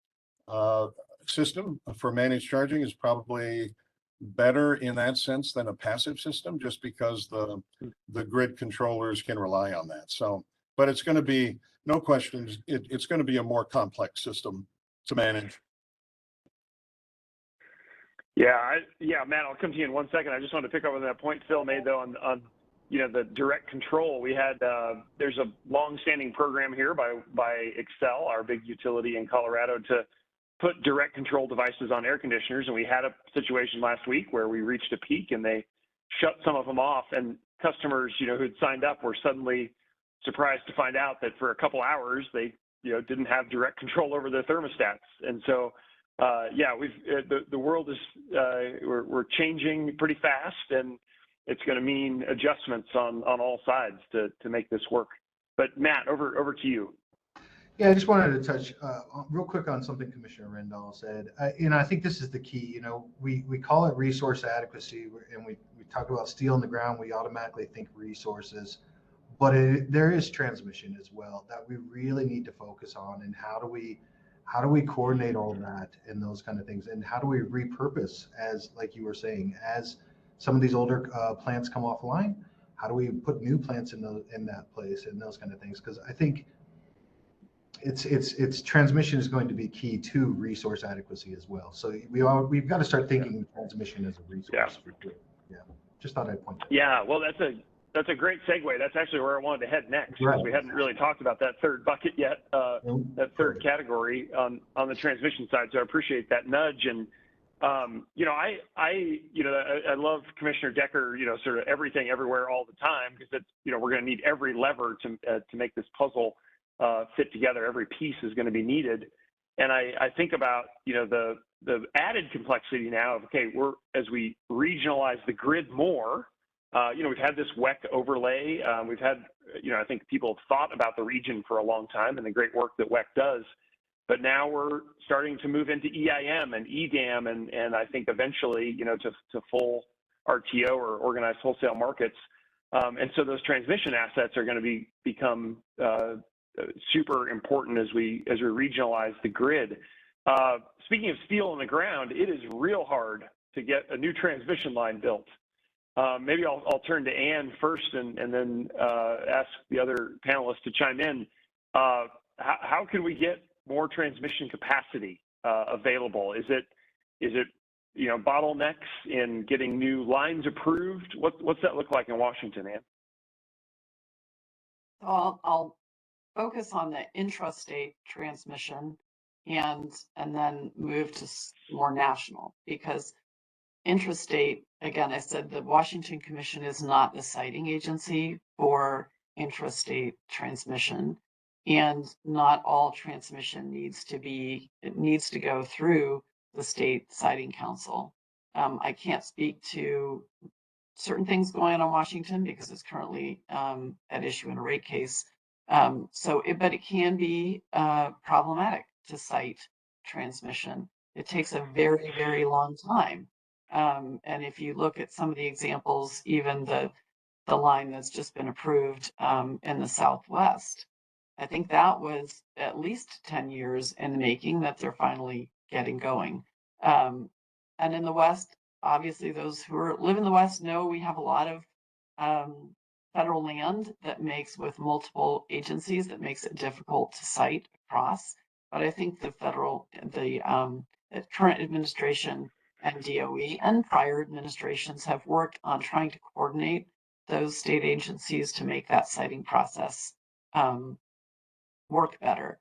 system for managed charging is probably better in that sense than a passive system, just because the grid controllers can rely on that. So, but it's going to be, no questions, it's going to be a more complex system to manage. Yeah, Matt, I'll come to you in 1 second. I just wanted to pick up on that point Phil made, though, on the direct control. We had there's a long-standing program here by Xcel, our big utility in Colorado, to put direct control devices on air conditioners, and we had a situation last week where we reached a peak and they shut some of them off, and customers who'd signed up were suddenly surprised to find out that for a couple hours they didn't have direct control over their thermostats. And so the world is we're changing pretty fast, and it's going to mean adjustments on all sides to make this work. But Matt, over to you. Yeah, I just wanted to touch real quick on something Commissioner Rendahl said. I think this is the key. We call it resource adequacy, and we talk about steel in the ground. We automatically think resources, but there is transmission as well that we really need to focus on. And how do we coordinate all that and those kind of things? And how do we repurpose, as like you were saying, as some of these older plants come offline? How do we put new plants in that place and those kind of things? Because I think it's transmission is going to be key to resource adequacy as well. So we've got to start thinking transmission as a resource. Yeah. Just thought I'd point that out. Yeah, well, that's a great segue. That's actually where I wanted to head next, because we hadn't really talked about that third bucket yet, that third category on the transmission side. So I appreciate that nudge. And I love Commissioner Decker, sort of everything, everywhere, all the time, because it's, we're going to need every lever to make this puzzle fit together. Every piece is going to be needed. And I think about, the added complexity now of, okay, as we regionalize the grid more, we've had this WEC overlay. We've had, I think people have thought about the region for a long time and the great work that WEC does. But now we're starting to move into EIM and EDAM, and I think eventually, to full RTO or organized wholesale markets. And so those transmission assets are going to become super important as we regionalize the grid. Speaking of steel on the ground, it is real hard to get a new transmission line built. Maybe I'll turn to Ann first and then ask the other panelists to chime in. How can we get more transmission capacity available? Is it bottlenecks in getting new lines approved? What's that look like in Washington, Ann? I'll focus on the intrastate transmission and then move to more national, because intrastate, again, I said the Washington Commission is not the siting agency for intrastate transmission, and not all transmission needs to go through the state siting council. I can't speak to certain things going on in Washington because it's currently at issue in a rate case. But it can be problematic to site transmission. It takes a very, very long time. And if you look at some of the examples, even the line that's just been approved in the Southwest, I think that was at least 10 years in the making that they're finally getting going. And in the West, obviously those who live in the West know we have a lot of federal land that makes, with multiple agencies, that makes it difficult to site across. But I think the current administration and DOE and prior administrations have worked on trying to coordinate those state agencies to make that siting process work better.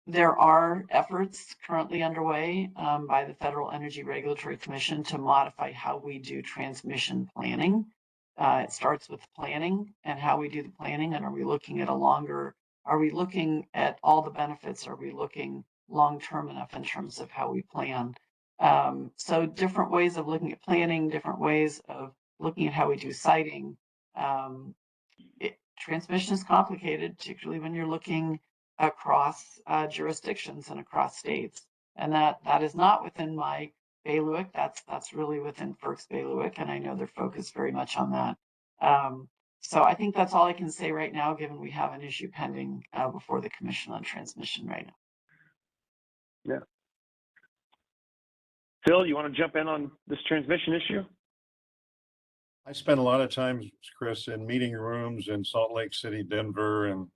There are efforts currently underway by the Federal Energy Regulatory Commission to modify how we do transmission planning. It starts with planning and how we do the planning, and are we looking at all the benefits? Are we looking long-term enough in terms of how we plan? So different ways of looking at planning, different ways of looking at how we do siting. Transmission is complicated, particularly when you're looking across jurisdictions and across states. And that is not within my bailiwick. That's really within FERC's bailiwick, and I know they're focused very much on that. So I think that's all I can say right now, given we have an issue pending before the Commission on Transmission right now. Yeah. Phil, you want to jump in on this transmission issue? I spent a lot of time, Chris, in meeting rooms in Salt Lake City, Denver, and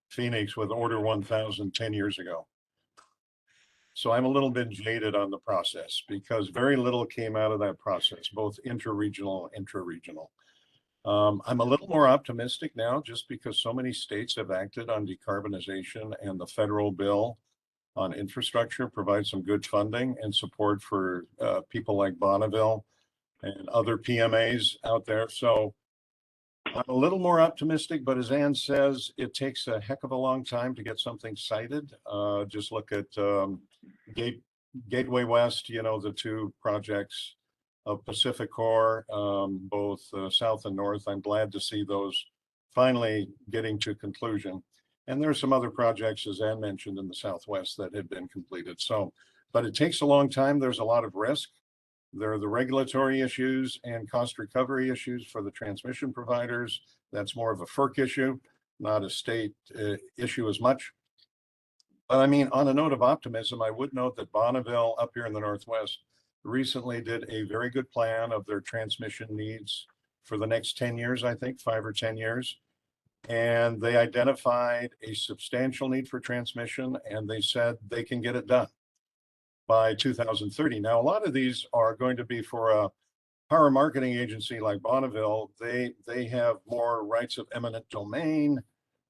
Phoenix with Order 1000 10 years ago. So I'm a little bit jaded on the process because very little came out of that process, both interregional and intra-regional. I'm a little more optimistic now just because so many states have acted on decarbonization, and the federal bill on infrastructure provides some good funding and support for people like Bonneville and other PMAs out there. So I'm a little more optimistic, but as Ann says, it takes a heck of a long time to get something sited. Just look at Gateway West, the two projects of Pacific Core, both south and north. I'm glad to see those finally getting to conclusion. And there's some other projects, as Ann mentioned, in the Southwest that had been completed. But it takes a long time. There's a lot of risk. There are the regulatory issues and cost recovery issues for the transmission providers. That's more of a FERC issue, not a state issue as much. But I mean, on a note of optimism, I would note that Bonneville up here in the Northwest recently did a very good plan of their transmission needs for the next 10 years, I think, 5 or 10 years. And they identified a substantial need for transmission, and they said they can get it done by 2030. Now, a lot of these are going to be for a power marketing agency like Bonneville. They have more rights of eminent domain,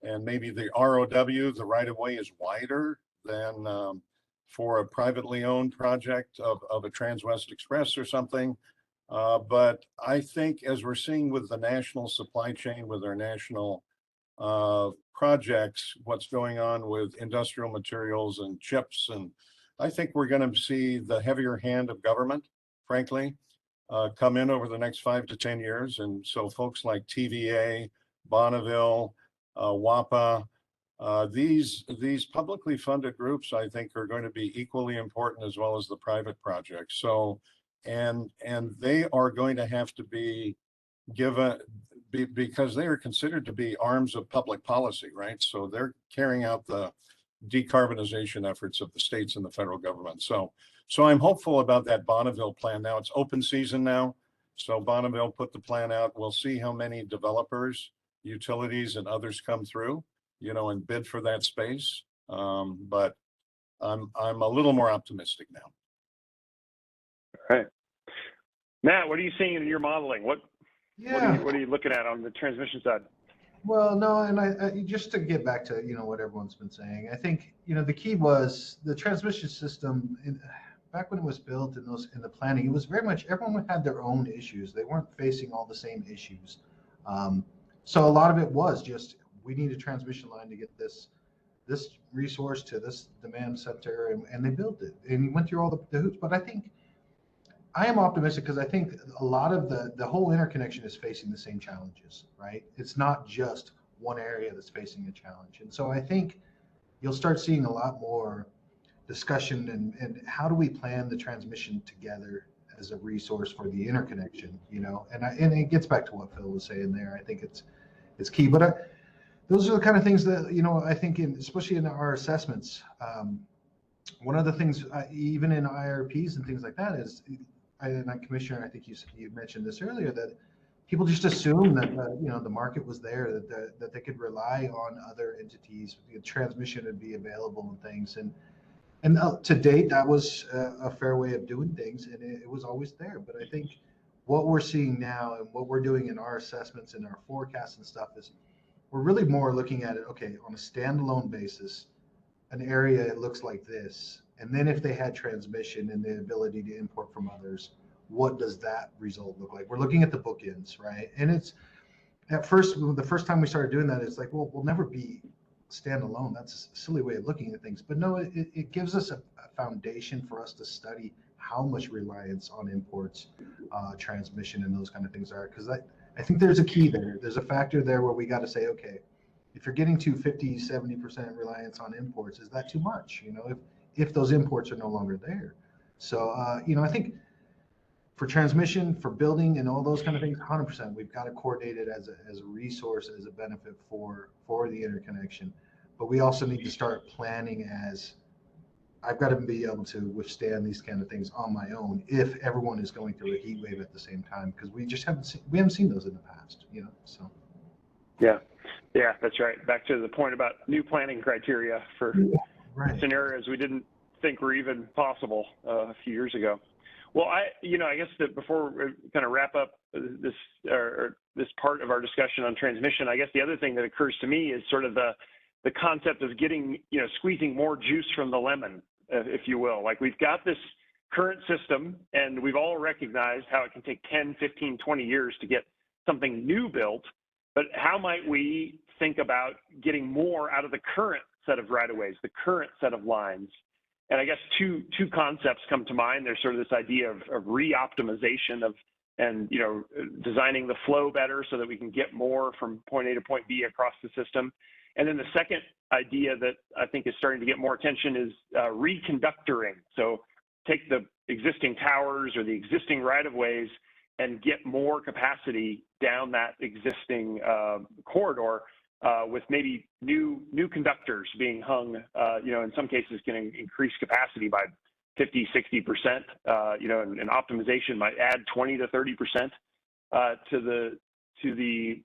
and maybe the ROW, the right of way, is wider than for a privately owned project of a Transwest Express or something. But I think, as we're seeing with the national supply chain, with our national projects, what's going on with industrial materials and chips. And I think we're going to see the heavier hand of government, frankly, come in over the next 5 to 10 years. And so folks like TVA, Bonneville, WAPA, these publicly funded groups, I think, are going to be equally important as well as the private projects. So, and they are going to have to be given, because they are considered to be arms of public policy, right? So they're carrying out the decarbonization efforts of the states and the federal government. So I'm hopeful about that Bonneville plan. Now it's open season now. So Bonneville put the plan out. We'll see how many developers, utilities, and others come through, and bid for that space. But I'm a little more optimistic now. All right. Matt, what are you seeing in your modeling? What are you looking at on the transmission side? Well, no, and I just to get back to what everyone's been saying, I think the key was the transmission system. Back when it was built in the planning, it was very much everyone had their own issues. They weren't facing all the same issues. So a lot of it was just we need a transmission line to get this resource to this demand center, and they built it and went through all the hoops. But I am optimistic because I think a lot of the whole interconnection is facing the same challenges, right? It's not just one area that's facing a challenge. And so I think you'll start seeing a lot more discussion and how do we plan the transmission together as a resource for the interconnection, and it gets back to what Phil was saying there. I think it's key, but those are the kind of things that, I think especially in our assessments, one of the things, even in IRPs and things like that is, and Commissioner, I think you mentioned this earlier, that people just assume that the market was there, that they could rely on other entities, transmission would be available and things, and to date that was a fair way of doing things, and it was always there. But I think what we're seeing now and what we're doing in our assessments and our forecasts and stuff is we're really more looking at it, okay, on a standalone basis, an area it looks like this. And then if they had transmission and the ability to import from others, what does that result look like? We're looking at the bookends, right? And it's at first, the first time we started doing that, it's like, well, we'll never be standalone. That's a silly way of looking at things. But no, it gives us a foundation for us to study how much reliance on imports, transmission, and those kind of things are. Because I think there's a key there. There's a factor there where we got to say, okay, if you're getting to 50, 70% reliance on imports, is that too much? If those imports are no longer there. So, I think for transmission, for building and all those kind of things, 100%, we've got to coordinate it as a resource, as a benefit for the interconnection. But we also need to start planning as I've got to be able to withstand these kind of things on my own if everyone is going through a heat wave at the same time, because we just haven't seen those in the past, so. Yeah, that's right. Back to the point about new planning criteria for scenarios we didn't think were even possible a few years ago. Well, I guess that before we kind of wrap up this part of our discussion on transmission, I guess the other thing that occurs to me is sort of the concept of getting, squeezing more juice from the lemon, if you will. Like, we've got this current system and we've all recognized how it can take 10, 15, 20 years to get something new built, but how might we think about getting more out of the current set of right-of-ways, the current set of lines? And I guess two concepts come to mind. There's sort of this idea of re-optimization and designing the flow better so that we can get more from point A to point B across the system. And then the second idea that I think is starting to get more attention is reconductoring. So take the existing towers or the existing right-of-ways and get more capacity down that existing corridor with maybe new conductors being hung, in some cases can increase capacity by 50, 60%, and optimization might add 20 to 30% to the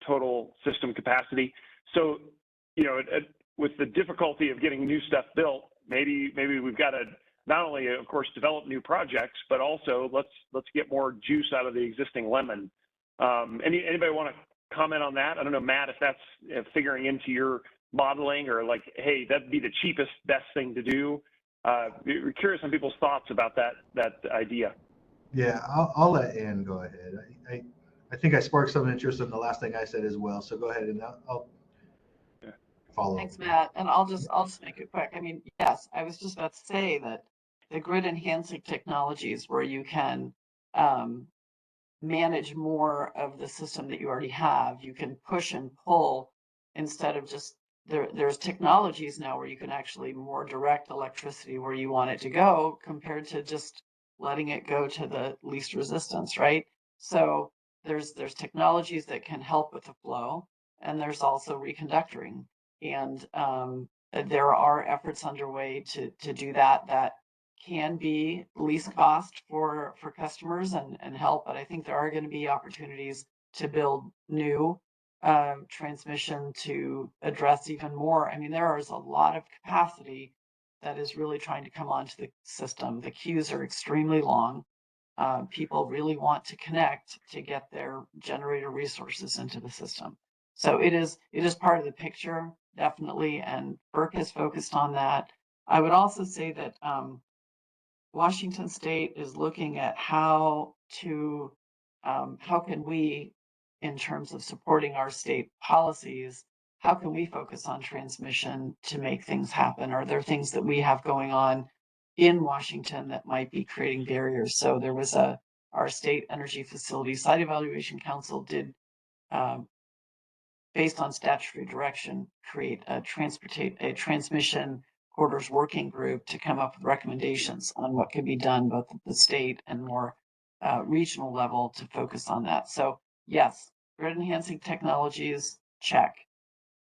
total system capacity. So, with the difficulty of getting new stuff built, maybe we've got to not only, of course, develop new projects, but also let's get more juice out of the existing lemon. Anybody want to comment on that? I don't know, Matt, if that's figuring into your modeling, or like, hey, that'd be the cheapest, best thing to do. We're curious on people's thoughts about that idea. Yeah, I'll let Ann go ahead. I think I sparked some interest in the last thing I said as well. So go ahead and I'll follow. Thanks, Matt. And I'll just make it quick. I mean, yes, I was just about to say that the grid enhancing technologies where you can manage more of the system that you already have, you can push and pull instead of just there's technologies now where you can actually more direct electricity where you want it to go compared to just letting it go to the least resistance, right? So there's technologies that can help with the flow, and there's also reconductoring. And there are efforts underway to do that can be least cost for customers and help, but I think there are going to be opportunities to build new transmission to address even more. I mean, there is a lot of capacity that is really trying to come onto the system. The queues are extremely long. People really want to connect to get their generator resources into the system. So it is part of the picture, definitely, and FERC is focused on that. I would also say that Washington State is looking at how can we, in terms of supporting our state policies, how can we focus on transmission to make things happen? Are there things that we have going on in Washington that might be creating barriers? So there was our State Energy Facility Site Evaluation Council did, based on statutory direction, create a transmission corridors working group to come up with recommendations on what can be done both at the state and more regional level to focus on that. So yes, grid enhancing technologies, check.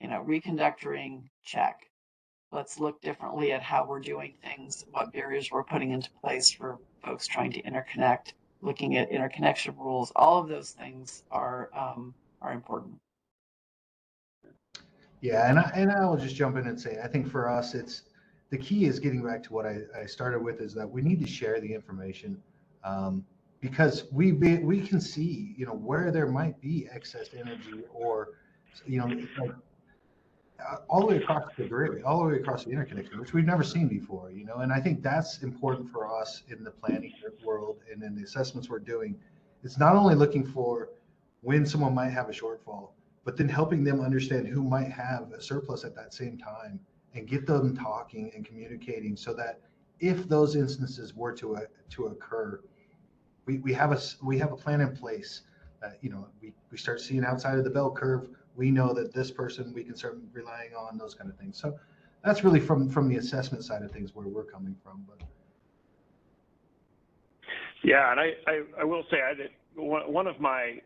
Reconductoring, check. Let's look differently at how we're doing things, what barriers we're putting into place for folks trying to interconnect, looking at interconnection rules. All of those things are important. Yeah, and I will just jump in and say, I think for us, the key is getting back to what I started with, is that we need to share the information, because we can see, where there might be excess energy, or, like, all the way across the grid, all the way across the interconnection, which we've never seen before, and I think that's important for us in the planning world and in the assessments we're doing. It's not only looking for when someone might have a shortfall, but then helping them understand who might have a surplus at that same time and get them talking and communicating, so that if those instances were to occur, we have a plan in place that, we start seeing outside of the bell curve. We know that this person we can start relying on, those kind of things. So that's really from the assessment side of things where we're coming from. But yeah, and I will say one of my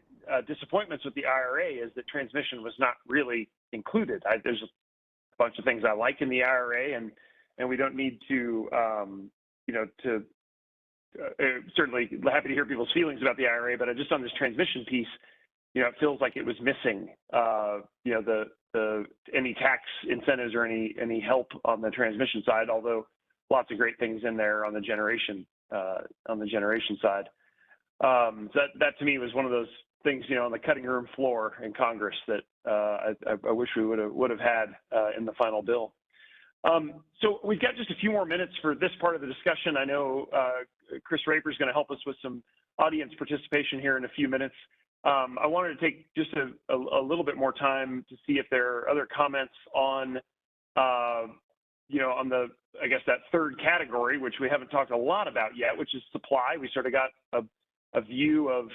disappointments with the IRA is that transmission was not really included. There's a bunch of things I like in the IRA, and we don't need to, certainly happy to hear people's feelings about the IRA, but just on this transmission piece, it feels like it was missing, any tax incentives or any help on the transmission side, although lots of great things in there on the generation side. So that to me was one of those things, on the cutting room floor in Congress that I wish we would have had in the final bill. So we've got just a few more minutes for this part of the discussion. I know Chris Raper is going to help us with some audience participation here in a few minutes. I wanted to take just a little bit more time to see if there are other comments on, on the, I guess, that third category, which we haven't talked a lot about yet, which is supply. We sort of got a view of,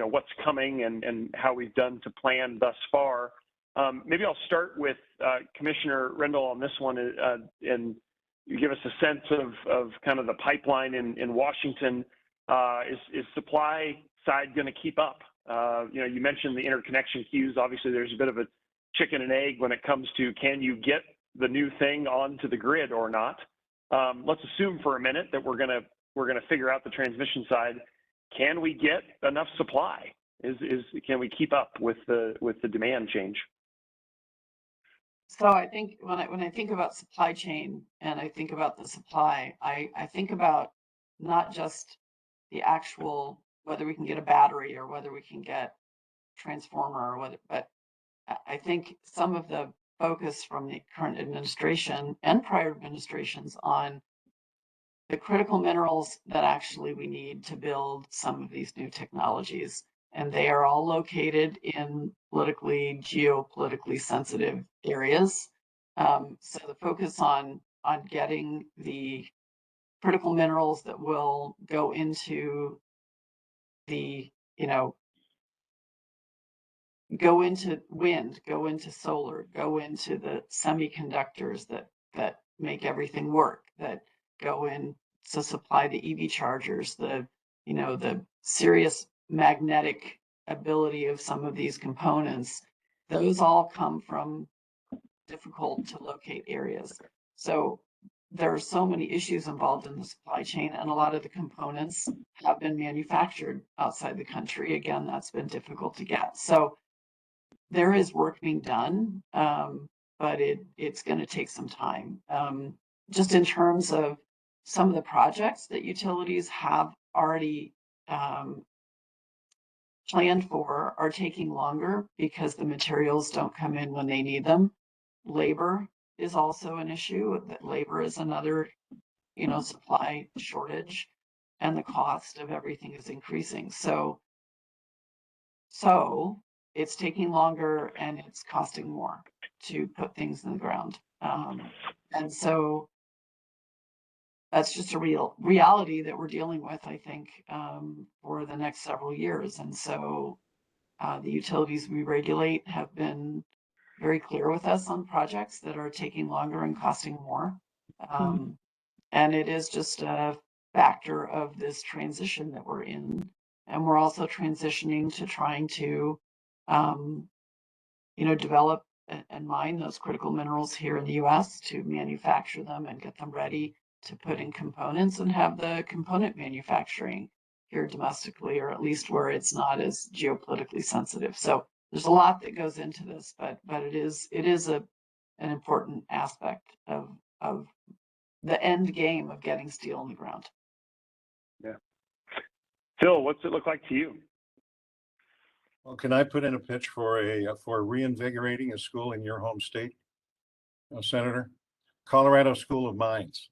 what's coming and how we've done to plan thus far. Maybe I'll start with Commissioner Rendahl on this one, and you give us a sense of kind of the pipeline in Washington. Is supply side going to keep up? You mentioned the interconnection queues. Obviously, there's a bit of a chicken and egg when it comes to, can you get the new thing onto the grid or not? Let's assume for a minute that we're gonna figure out the transmission side. Can we get enough supply? Can we keep up with the demand change? So I think when I think about supply chain and I think about the supply, I think about not just the actual, whether we can get a battery or whether we can get transformer or whether, but I think some of the focus from the current administration and prior administrations on the critical minerals that actually we need to build some of these new technologies. and they are all located in geopolitically sensitive areas. So the focus on getting the critical minerals that will go into the, go into wind, go into solar, go into the semiconductors that make everything work, that go in to supply the EV chargers, the serious magnetic ability of some of these components. Those all come from difficult to locate areas. So there are so many issues involved in the supply chain, and a lot of the components have been manufactured outside the country. Again, that's been difficult to get. So there is work being done, but it's going to take some time. Just in terms of some of the projects that utilities have already planned for are taking longer because the materials don't come in when they need them. Labor is also an issue. That labor is another, supply shortage, and the cost of everything is increasing. So it's taking longer and it's costing more to put things in the ground. And so that's just a reality that we're dealing with, I think, for the next several years. And so the utilities we regulate have been very clear with us on projects that are taking longer and costing more. And it is just a factor of this transition that we're in. And we're also transitioning to trying to, develop and mine those critical minerals here in the US to manufacture them and get them ready to put in components and have the component manufacturing here domestically, or at least where it's not as geopolitically sensitive. So there's a lot that goes into this, but it is an important aspect of the end game of getting steel in the ground. Yeah. Phil, what's it look like to you? Well, can I put in a pitch for reinvigorating a school in your home state, Senator? Colorado School of Mines.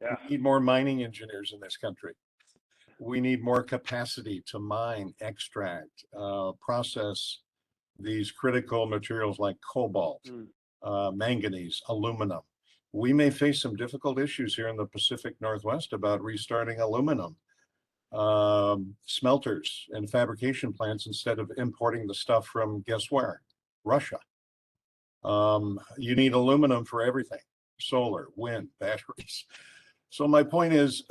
Yeah. We need more mining engineers in this country. We need more capacity to mine, extract, process these critical materials like cobalt, manganese, aluminum. We may face some difficult issues here in the Pacific Northwest about restarting aluminum smelters and fabrication plants instead of importing the stuff from, guess where? Russia. You need aluminum for everything: solar, wind, batteries. So my point is,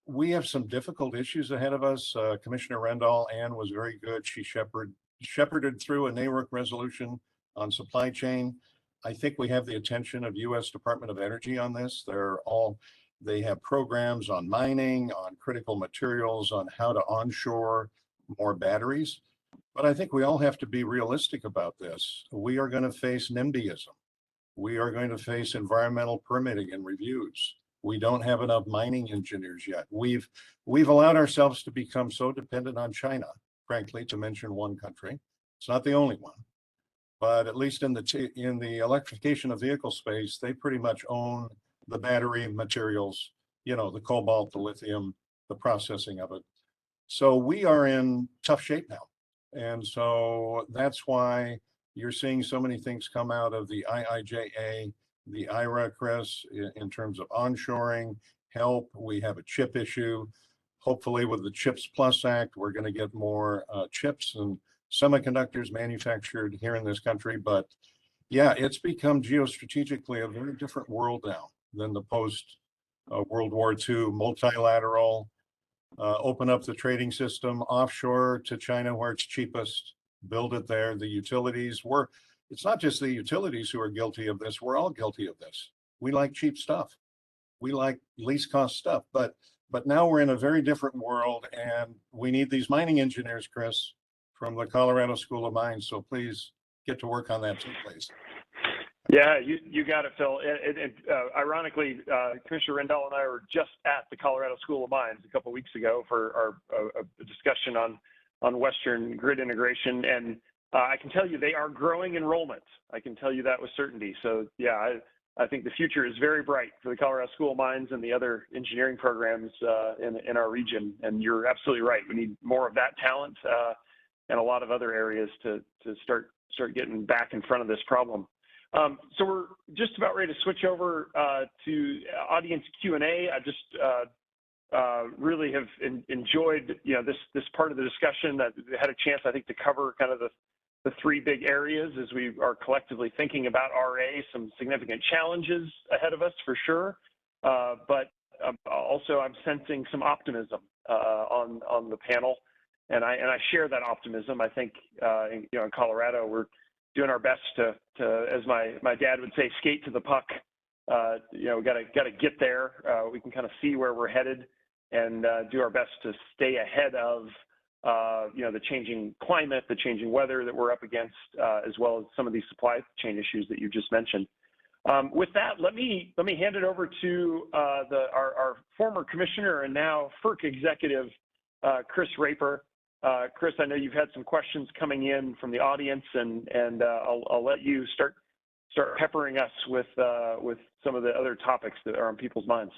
we have some difficult issues ahead of us. Commissioner Rendahl, Ann, was very good. She shepherded through a NARUC resolution on supply chain. I think we have the attention of U.S. Department of Energy on this. They have programs on mining, on critical materials, on how to onshore more batteries. But I think we all have to be realistic about this. We are going to face NIMBYism. We are going to face environmental permitting and reviews. We don't have enough mining engineers yet. We've allowed ourselves to become so dependent on China, frankly, to mention one country. It's not the only one, but at least in the electrification of vehicle space, they pretty much own the battery materials, the cobalt, the lithium, the processing of it. So we are in tough shape now. And so that's why you're seeing so many things come out of the IIJA, the IRA, Chris, in terms of onshoring, help. We have a chip issue. Hopefully with the CHIPS Plus Act, we're going to get more chips and semiconductors manufactured here in this country. But yeah, it's become geostrategically a very different world now than the post World War II multilateral, open up the trading system offshore to China where it's cheapest, build it there. The utilities it's not just the utilities who are guilty of this. We're all guilty of this. We like cheap stuff. We like least cost stuff, but now we're in a very different world, and we need these mining engineers, Chris, from the Colorado School of Mines. So please get to work on that too, please. Yeah, you got it, Phil. Ironically, Commissioner Rendahl and I were just at the Colorado School of Mines a couple of weeks ago for a discussion on Western grid integration, and I can tell you they are growing enrollment. I can tell you that with certainty. So yeah, I think the future is very bright for the Colorado School of Mines and the other engineering programs in our region. And you're absolutely right. We need more of that talent and a lot of other areas to start getting back in front of this problem. So we're just about ready to switch over to audience Q&A. I just really have enjoyed this part of the discussion. That had a chance, I think, to cover kind of the three big areas as we are collectively thinking about RA, some significant challenges ahead of us for sure, but also I'm sensing some optimism on the panel, and I share that optimism. I think in Colorado we're doing our best to as my dad would say, skate to the puck. We got to get there. We can kind of see where we're headed and do our best to stay ahead of the changing climate, the changing weather that we're up against, as well as some of these supply chain issues that you just mentioned. With that, let me hand it over to our former commissioner and now FERC executive, Chris Raper. Chris, I know you've had some questions coming in from the audience, and I'll let you start peppering us with some of the other topics that are on people's minds.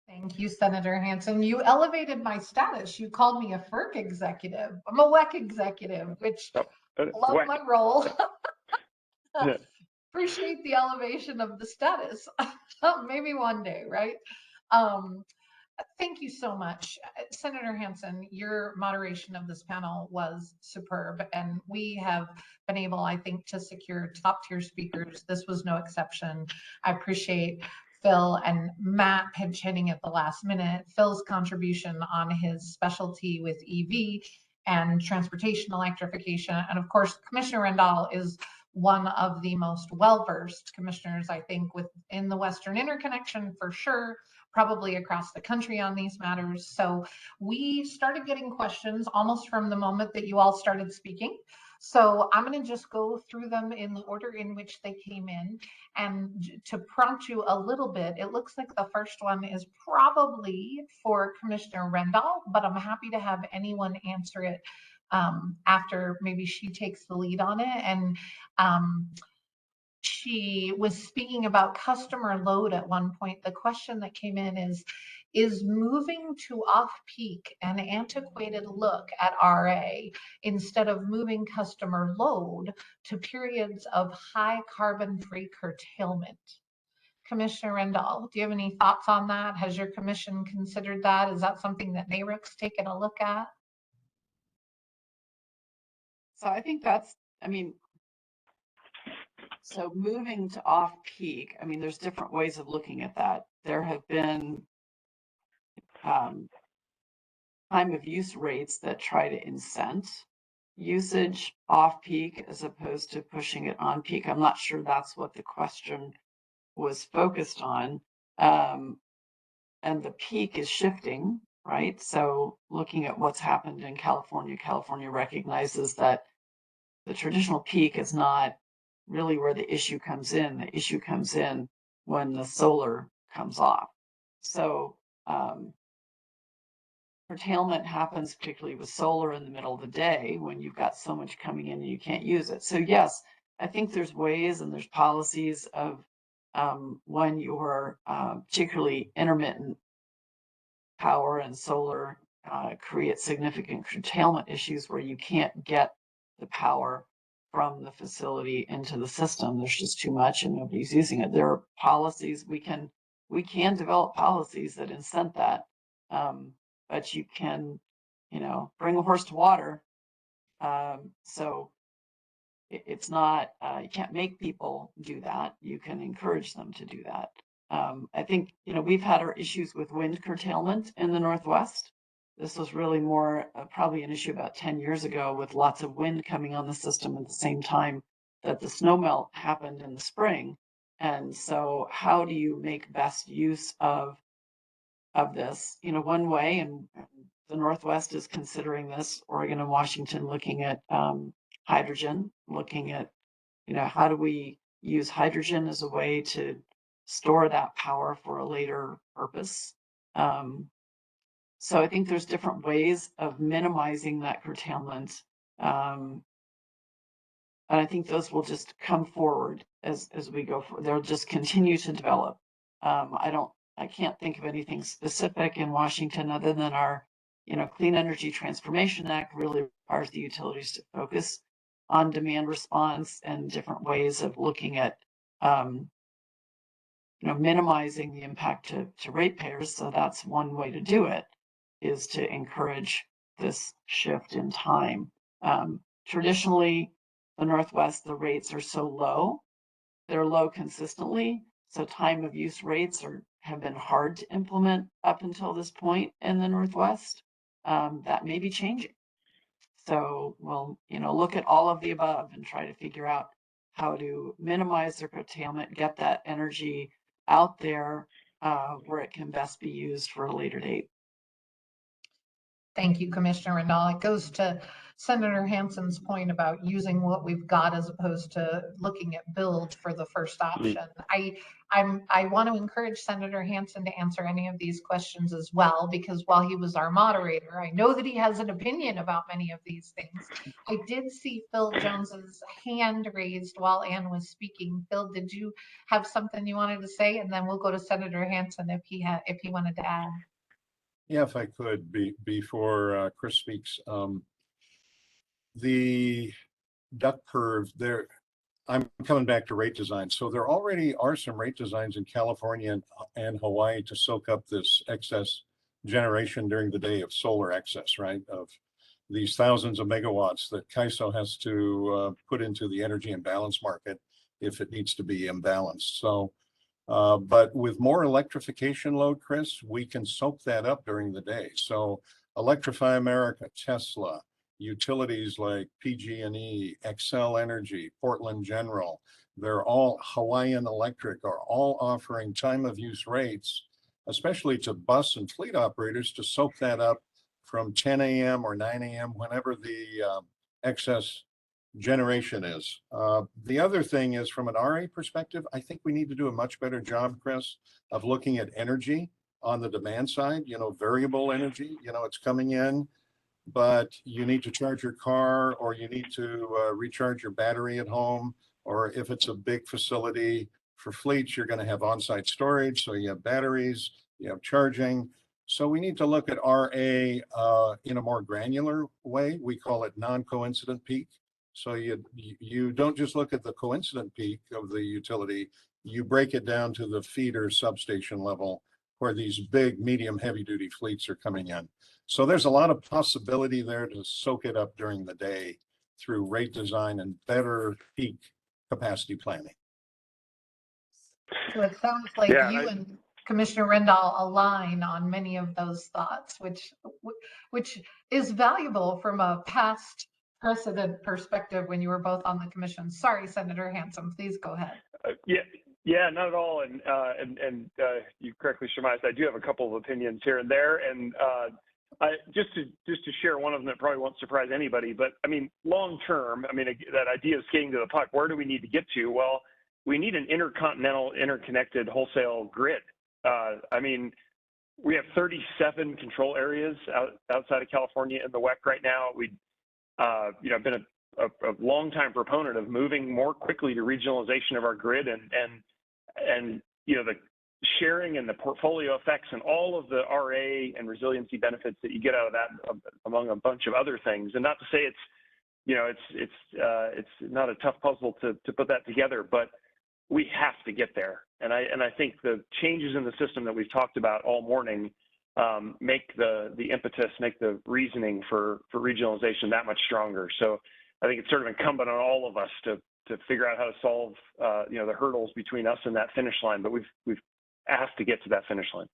Thank you, Senator Hansen. You elevated my status. You called me a FERC executive. I'm a WEC executive, which love my role. Yeah. Appreciate the elevation of the status. Maybe one day, right? Thank you so much. Senator Hansen, your moderation of this panel was superb, and we have been able, I think, to secure top-tier speakers. This was no exception. I appreciate Phil and Matt pinch hitting at the last minute. Phil's contribution on his specialty with EV and transportation electrification. And of course, Commissioner Rendahl is one of the most well-versed commissioners, I think, within the Western Interconnection for sure, probably across the country on these matters. So we started getting questions almost from the moment that you all started speaking. So I'm going to just go through them in the order in which they came in. And to prompt you a little bit, it looks like the first one is probably for Commissioner Rendahl, but I'm happy to have anyone answer it after maybe she takes the lead on it. And she was speaking about customer load at one point. The question that came in is moving to off-peak an antiquated look at RA instead of moving customer load to periods of high carbon-free curtailment? Commissioner Rendahl, do you have any thoughts on that? Has your commission considered that? Is that something that NARUC's taken a look at? So I think so moving to off-peak, there's different ways of looking at that. There have been time of use rates that try to incent usage off-peak as opposed to pushing it on peak. I'm not sure that's what the question was focused on. And the peak is shifting, right? So looking at what's happened in California, California recognizes that the traditional peak is not really where the issue comes in. The issue comes in when the solar comes off. So curtailment happens particularly with solar in the middle of the day when you've got so much coming in and you can't use it. So yes, I think there's ways and there's policies of when you're particularly intermittent power and solar create significant curtailment issues where you can't get the power from the facility into the system. There's just too much and nobody's using it. There are policies we can develop policies that incent that, but you can, bring a horse to water. So it's not, you can't make people do that. You can encourage them to do that. I think, we've had our issues with wind curtailment in the Northwest. This was really more probably an issue about 10 years ago with lots of wind coming on the system at the same time that the snowmelt happened in the spring. And so how do you make best use of this? One way, and the Northwest is considering this, Oregon and Washington looking at hydrogen, looking at, how do we use hydrogen as a way to store that power for a later purpose? So I think there's different ways of minimizing that curtailment. And I think those will just come forward as we go forward. They'll just continue to develop. I can't think of anything specific in Washington other than our, Clean Energy Transformation Act really requires the utilities to focus on demand response and different ways of looking at, minimizing the impact to ratepayers. So that's one way to do it, is to encourage this shift in time. Traditionally, the Northwest, the rates are so low. They're low consistently. So time of use rates have been hard to implement up until this point in the Northwest. That may be changing. So we'll, look at all of the above and try to figure out how to minimize their curtailment, get that energy out there where it can best be used for a later date. Thank you, Commissioner Rendahl. It goes to Senator Hansen's point about using what we've got as opposed to looking at build for the first option. I want to encourage Senator Hansen to answer any of these questions as well, because while he was our moderator, I know that he has an opinion about many of these things. I did see Phil Jones's hand raised while Ann was speaking. Phil, did you have something you wanted to say? And then we'll go to Senator Hansen if he wanted to add. Yeah, if I could, before Chris speaks, the duck curve there, I'm coming back to rate design. So there already are some rate designs in California and Hawaii to soak up this excess generation during the day of solar excess, right? Of these thousands of megawatts that CAISO has to put into the energy imbalance market if it needs to be imbalanced. So but with more electrification load, Chris, we can soak that up during the day. So Electrify America, Tesla, utilities like PG&E, Xcel Energy, Portland General, they're all, Hawaiian Electric, are all offering time of use rates, especially to bus and fleet operators, to soak that up from 10 a.m. or 9 a.m., whenever the excess generation is. The other thing is, from an RA perspective, I think we need to do a much better job, Chris, of looking at energy on the demand side, variable energy, it's coming in, but you need to charge your car, or you need to recharge your battery at home, or if it's a big facility for fleets, you're going to have on-site storage. So you have batteries, you have charging. So we need to look at RA in a more granular way. We call it non-coincident peak. So you don't just look at the coincident peak of the utility, you break it down to the feeder substation level where these big, medium, heavy duty fleets are coming in. So there's a lot of possibility there to soak it up during the day through rate design and better peak capacity planning. So it sounds like you and Commissioner Rendahl align on many of those thoughts, which is valuable from a past precedent perspective when you were both on the commission. Sorry, Senator Hansen, please go ahead. Yeah, not at all. And you correctly surmised I do have a couple of opinions here and there. And just to share one of them that probably won't surprise anybody, but I mean, long term, that idea of skating to the puck, where do we need to get to? Well, we need an intercontinental, interconnected wholesale grid. We have 37 control areas outside of California in the WEC right now. I've been a long time proponent of moving more quickly to regionalization of our grid and the sharing and the portfolio effects and all of the RA and resiliency benefits that you get out of that, among a bunch of other things. And not to say it's not a tough puzzle to put that together, but we have to get there. And I think the changes in the system that we've talked about all morning make the impetus, make the reasoning for regionalization that much stronger. So I think it's sort of incumbent on all of us to figure out how to solve the hurdles between us and that finish line. But we've asked to get to that finish line.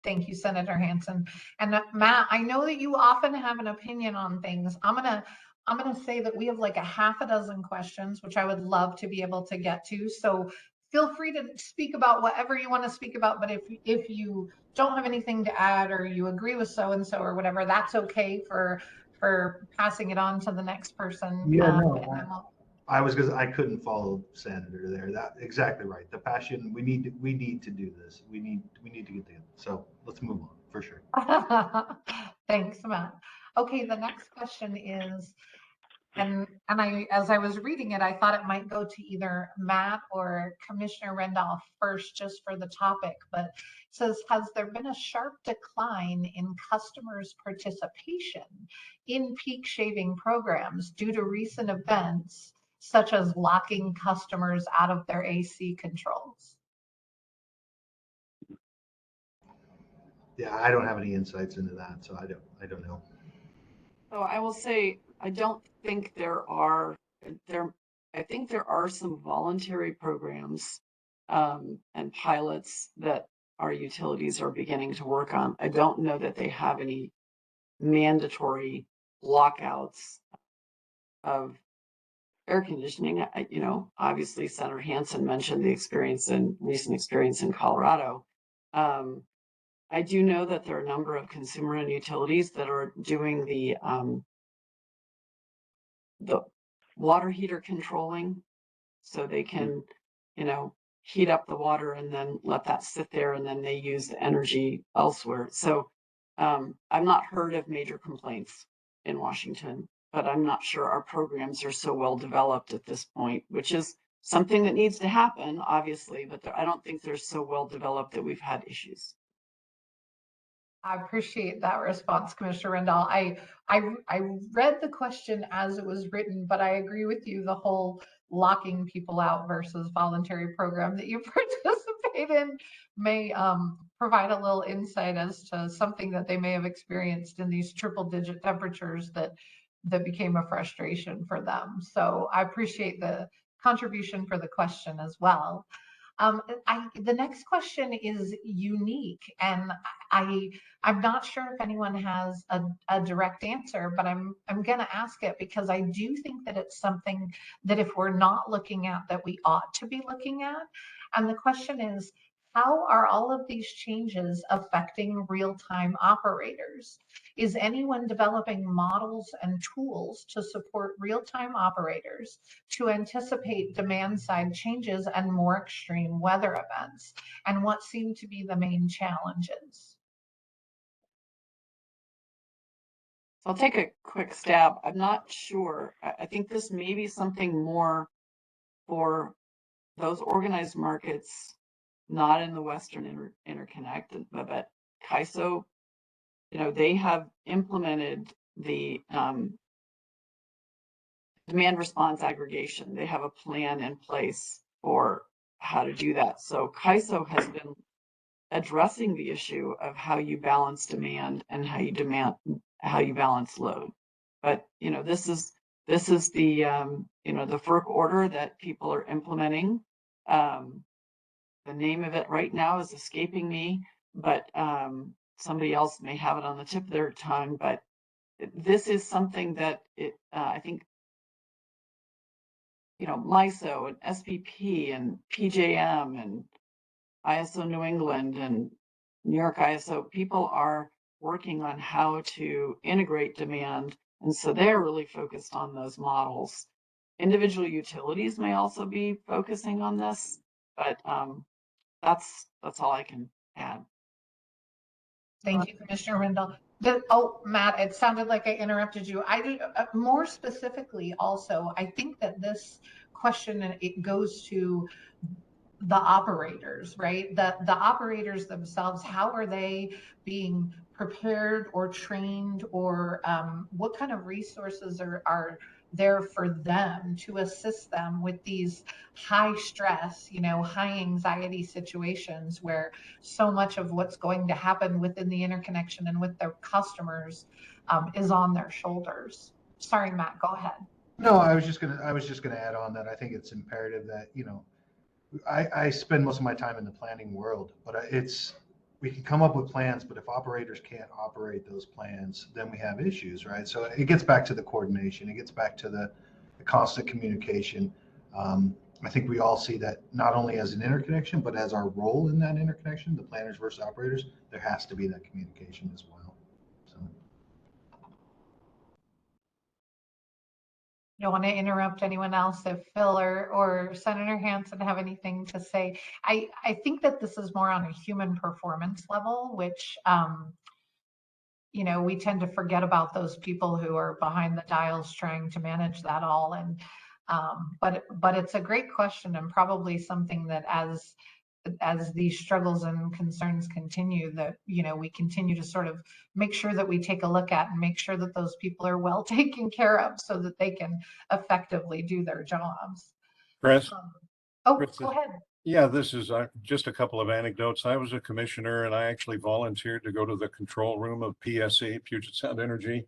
Thank you, Senator Hansen. And Matt, I know that you often have an opinion on things. I'm gonna say that we have like a half a dozen questions, which I would love to be able to get to. So feel free to speak about whatever you want to speak about. But if you don't have anything to add, or you agree with so-and-so or whatever, that's okay for passing it on to the next person. Yeah, I couldn't follow Senator there. That exactly right. The passion, we need to do this. We need to get together. So let's move on for sure. Thanks, Matt. Okay, the next question is, And as I was reading it, I thought it might go to either Matt or Commissioner Rendahl first, just for the topic. But it says, has there been a sharp decline in customers' participation in peak shaving programs due to recent events, such as locking customers out of their AC controls? Yeah, I don't have any insights into that, so I don't know. So I will say, I don't think I think there are some voluntary programs and pilots that our utilities are beginning to work on. I don't know that they have any mandatory lockouts of air conditioning. Obviously Senator Hansen mentioned the recent experience in Colorado. I do know that there are a number of consumer and utilities that are doing the water heater controlling, so they can, heat up the water and then let that sit there, and then they use the energy elsewhere. So I've not heard of major complaints in Washington, but I'm not sure our programs are so well developed at this point, which is something that needs to happen, obviously, but I don't think they're so well developed that we've had issues. I appreciate that response, Commissioner Rendahl. I read the question as it was written, but I agree with you. The whole locking people out versus voluntary program that you participate in may provide a little insight as to something that they may have experienced in these triple-digit temperatures that became a frustration for them. So I appreciate the contribution for the question as well. The next question is unique, and I'm not sure if anyone has a direct answer, but I'm going to ask it because I do think that it's something that if we're not looking at, that we ought to be looking at. And the question is, how are all of these changes affecting real-time operators? Is anyone developing models and tools to support real-time operators to anticipate demand-side changes and more extreme weather events? And what seem to be the main challenges? I'll take a quick stab. I'm not sure. I think this may be something more for those organized markets, not in the Western Interconnect, but CAISO, they have implemented the demand response aggregation. They have a plan in place for how to do that. So CAISO has been addressing the issue of how you balance demand and how you balance load. But this is the the FERC order that people are implementing. The name of it right now is escaping me, but somebody else may have it on the tip of their tongue. But this is something that I think MISO and SPP and PJM and ISO New England and New York ISO, people are working on how to integrate demand. And so they're really focused on those models. Individual utilities may also be focusing on this, but that's all I can add. Thank you, Commissioner Rendahl. Matt, it sounded like I interrupted you. I did more specifically also, I think that this question, it goes to the operators, right? The operators themselves, how are they being prepared or trained, or what kind of resources are there for them to assist them with these high stress, high anxiety situations where so much of what's going to happen within the interconnection and with their customers is on their shoulders. Sorry, Matt, go ahead. No, I was just gonna add on that I think it's imperative that, I spend most of my time in the planning world, but we can come up with plans, but if operators can't operate those plans, then we have issues, right? So it gets back to the coordination. It gets back to the constant communication. I think we all see that not only as an interconnection, but as our role in that interconnection, the planners versus operators, there has to be that communication as well. So. Don't want to interrupt anyone else if Phil or Senator Hansen have anything to say. I think that this is more on a human performance level, which you know, we tend to forget about those people who are behind the dials trying to manage that all. And but it's a great question, and probably something that as these struggles and concerns continue, that, you know, we continue to sort of make sure that we take a look at and make sure that those people are well taken care of so that they can effectively do their jobs. Chris? Oh, Chris, go ahead. Yeah, this is just a couple of anecdotes. I was a commissioner and I actually volunteered to go to the control room of PSE, Puget Sound Energy,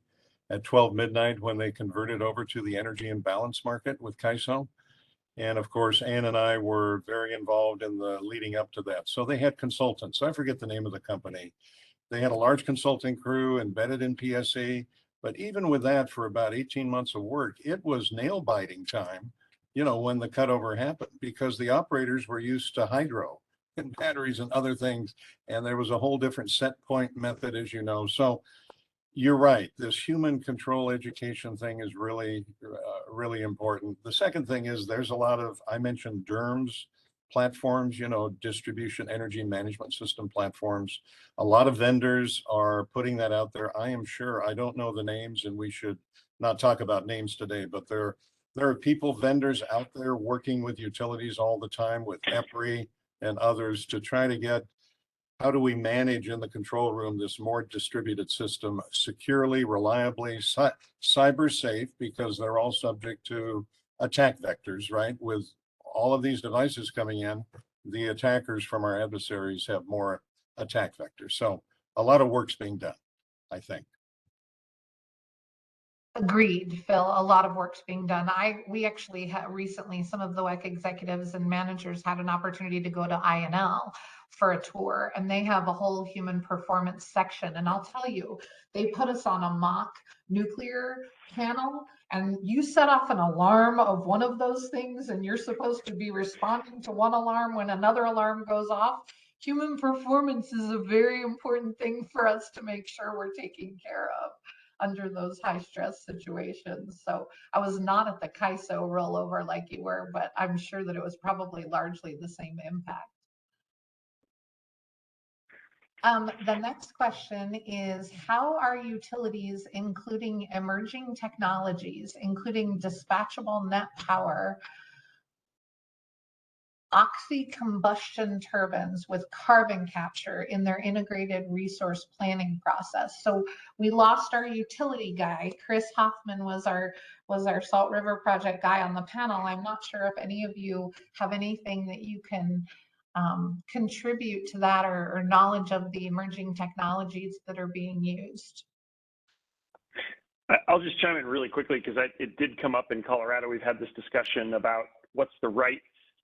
at 12 midnight when they converted over to the energy imbalance market with CAISO. And of course, Ann and I were very involved in the leading up to that. So they had consultants. I forget the name of the company. They had a large consulting crew embedded in PSE. But even with that, for about 18 months of work, it was nail biting time, you know, when the cutover happened, because the operators were used to hydro and batteries and other things. And there was a whole different set point method, as you know. So you're right. This human control education thing is really, really important. The second thing is there's a lot of, I mentioned DERMS platforms, you know, distribution energy management system platforms. A lot of vendors are putting that out there. I am sure, I don't know the names and we should not talk about names today, but there are people, vendors out there working with utilities all the time with EPRI and others to try to get, how do we manage in the control room this more distributed system securely, reliably, cyber safe, because they're all subject to attack vectors, right? With all of these devices coming in, the attackers from our adversaries have more attack vectors. So a lot of work's being done, I think. Agreed, Phil. A lot of work's being done. We actually had recently, some of the WEC executives and managers had an opportunity to go to INL for a tour, and they have a whole human performance section. And I'll tell you, they put us on a mock nuclear panel, and you set off an alarm of one of those things, and you're supposed to be responding to one alarm when another alarm goes off. Human performance is a very important thing for us to make sure we're taking care of under those high stress situations. So I was not at the CAISO rollover like you were, but I'm sure that it was probably largely the same impact. The next question is, how are utilities including emerging technologies, including dispatchable net power, oxy-combustion turbines with carbon capture in their integrated resource planning process? So we lost our utility guy. Chris Hofmann was our Salt River Project guy on the panel. I'm not sure if any of you have anything that you can contribute to that, or knowledge of the emerging technologies that are being used. I'll just chime in really quickly because it did come up in Colorado. We've had this discussion about what's the right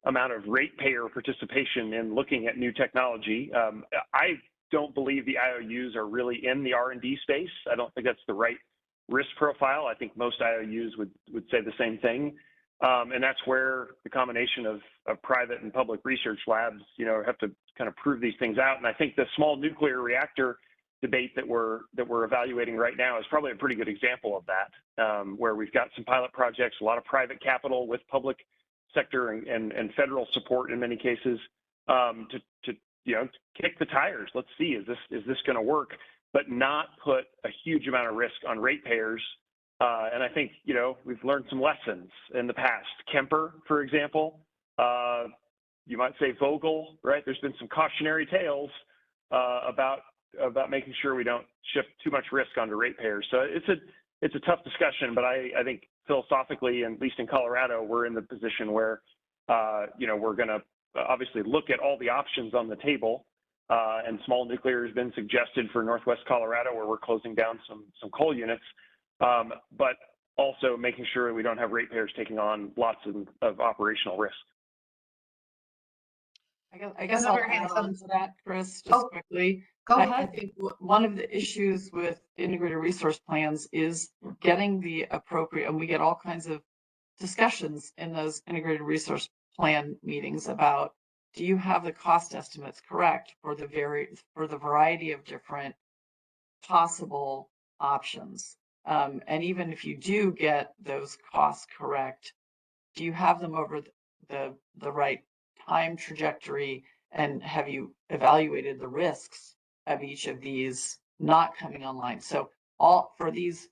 amount of ratepayer participation in looking at new technology. I don't believe the IOUs are really in the R&D space. I don't think that's the right risk profile. I think most IOUs would say the same thing. And that's where the combination of private and public research labs, you know, have to kind of prove these things out. And I think the small nuclear reactor debate that we're evaluating right now is probably a pretty good example of that, where we've got some pilot projects, a lot of private capital with public sector and federal support in many cases, to you know, kick the tires. Let's see, is this going to work, but not put a huge amount of risk on ratepayers. And I think, you know, we've learned some lessons in the past. Kemper, for example, you might say Vogel, right? There's been some cautionary tales about making sure we don't shift too much risk onto ratepayers. So it's a tough discussion, but I think philosophically, and at least in Colorado, we're in the position where, you know, we're going to obviously look at all the options on the table. And small nuclear has been suggested for Northwest Colorado, where we're closing down some coal units, but also making sure we don't have ratepayers taking on lots of operational risk. I guess I'll add on to that, Chris, just quickly. Go ahead. I think one of the issues with integrated resource plans is getting the appropriate, and we get all kinds of discussions in those integrated resource plan meetings about, do you have the cost estimates correct for the variety of different possible options? And even if you do get those costs correct, do you have them over the right time trajectory, and have you evaluated the risks of each of these not coming online. So all for these,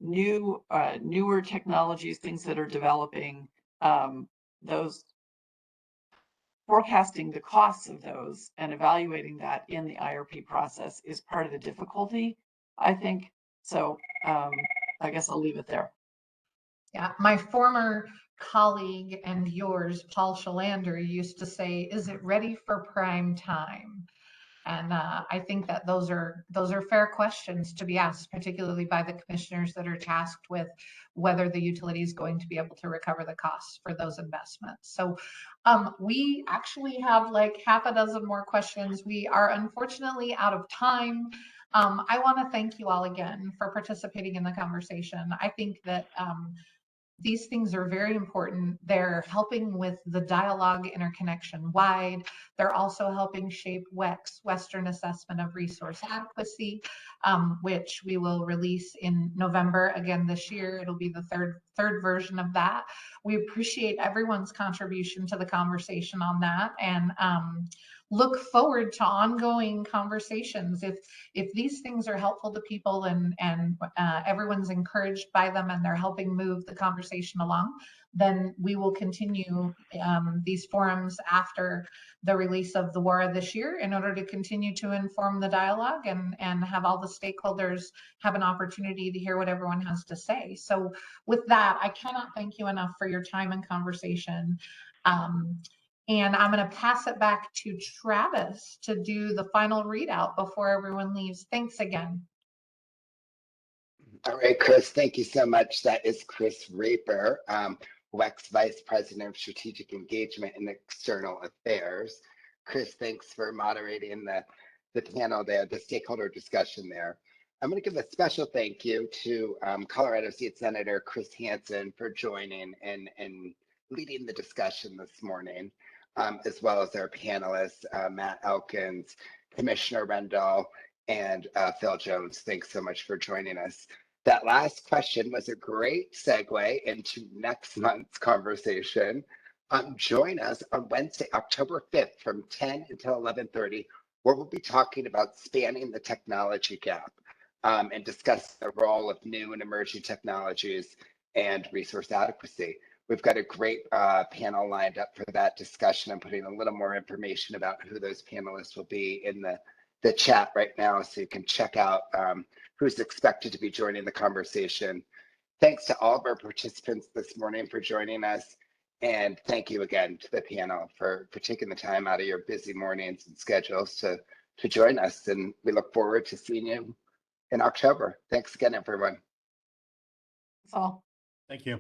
newer technologies, things that are developing, those forecasting the costs of those and evaluating that in the IRP process is part of the difficulty, I think. So I guess I'll leave it there. Yeah, my former colleague and yours, Paul Shalander, used to say, "Is it ready for prime time?" And I think that those are fair questions to be asked, particularly by the commissioners that are tasked with whether the utility is going to be able to recover the costs for those investments. So we actually have like half a dozen more questions. We are unfortunately out of time. I want to thank you all again for participating in the conversation. I think that these things are very important. They're helping with the dialogue interconnection wide. They're also helping shape WEC's Western Assessment of Resource Adequacy, which we will release in November again this year. It'll be the third version of that. We appreciate everyone's contribution to the conversation on that, and look forward to ongoing conversations. If these things are helpful to people and everyone's encouraged by them and they're helping move the conversation along, then we will continue these forums after the release of the WARA this year in order to continue to inform the dialogue and have all the stakeholders have an opportunity to hear what everyone has to say. So with that, I cannot thank you enough for your time and conversation. And I'm going to pass it back to Travis to do the final readout before everyone leaves. Thanks again. All right, Chris, thank you so much. That is Chris Raper, WEC's Vice President of Strategic Engagement and External Affairs. Chris, thanks for moderating the panel there, the stakeholder discussion there. I'm going to give a special thank you to Colorado State Senator Chris Hansen for joining and leading the discussion this morning, as well as our panelists, Matt Elkins, Commissioner Rendahl, and Phil Jones. Thanks so much for joining us. That last question was a great segue into next month's conversation. Join us on Wednesday, October 5th from 10 until 11:30, where we'll be talking about spanning the technology gap and discuss the role of new and emerging technologies and resource adequacy. We've got a great panel lined up for that discussion. I'm putting a little more information about who those panelists will be in the chat right now, so you can check out who's expected to be joining the conversation. Thanks to all of our participants this morning for joining us. And thank you again to the panel for taking the time out of your busy mornings and schedules to join us. And we look forward to seeing you in October. Thanks again, everyone. That's all. Thank you.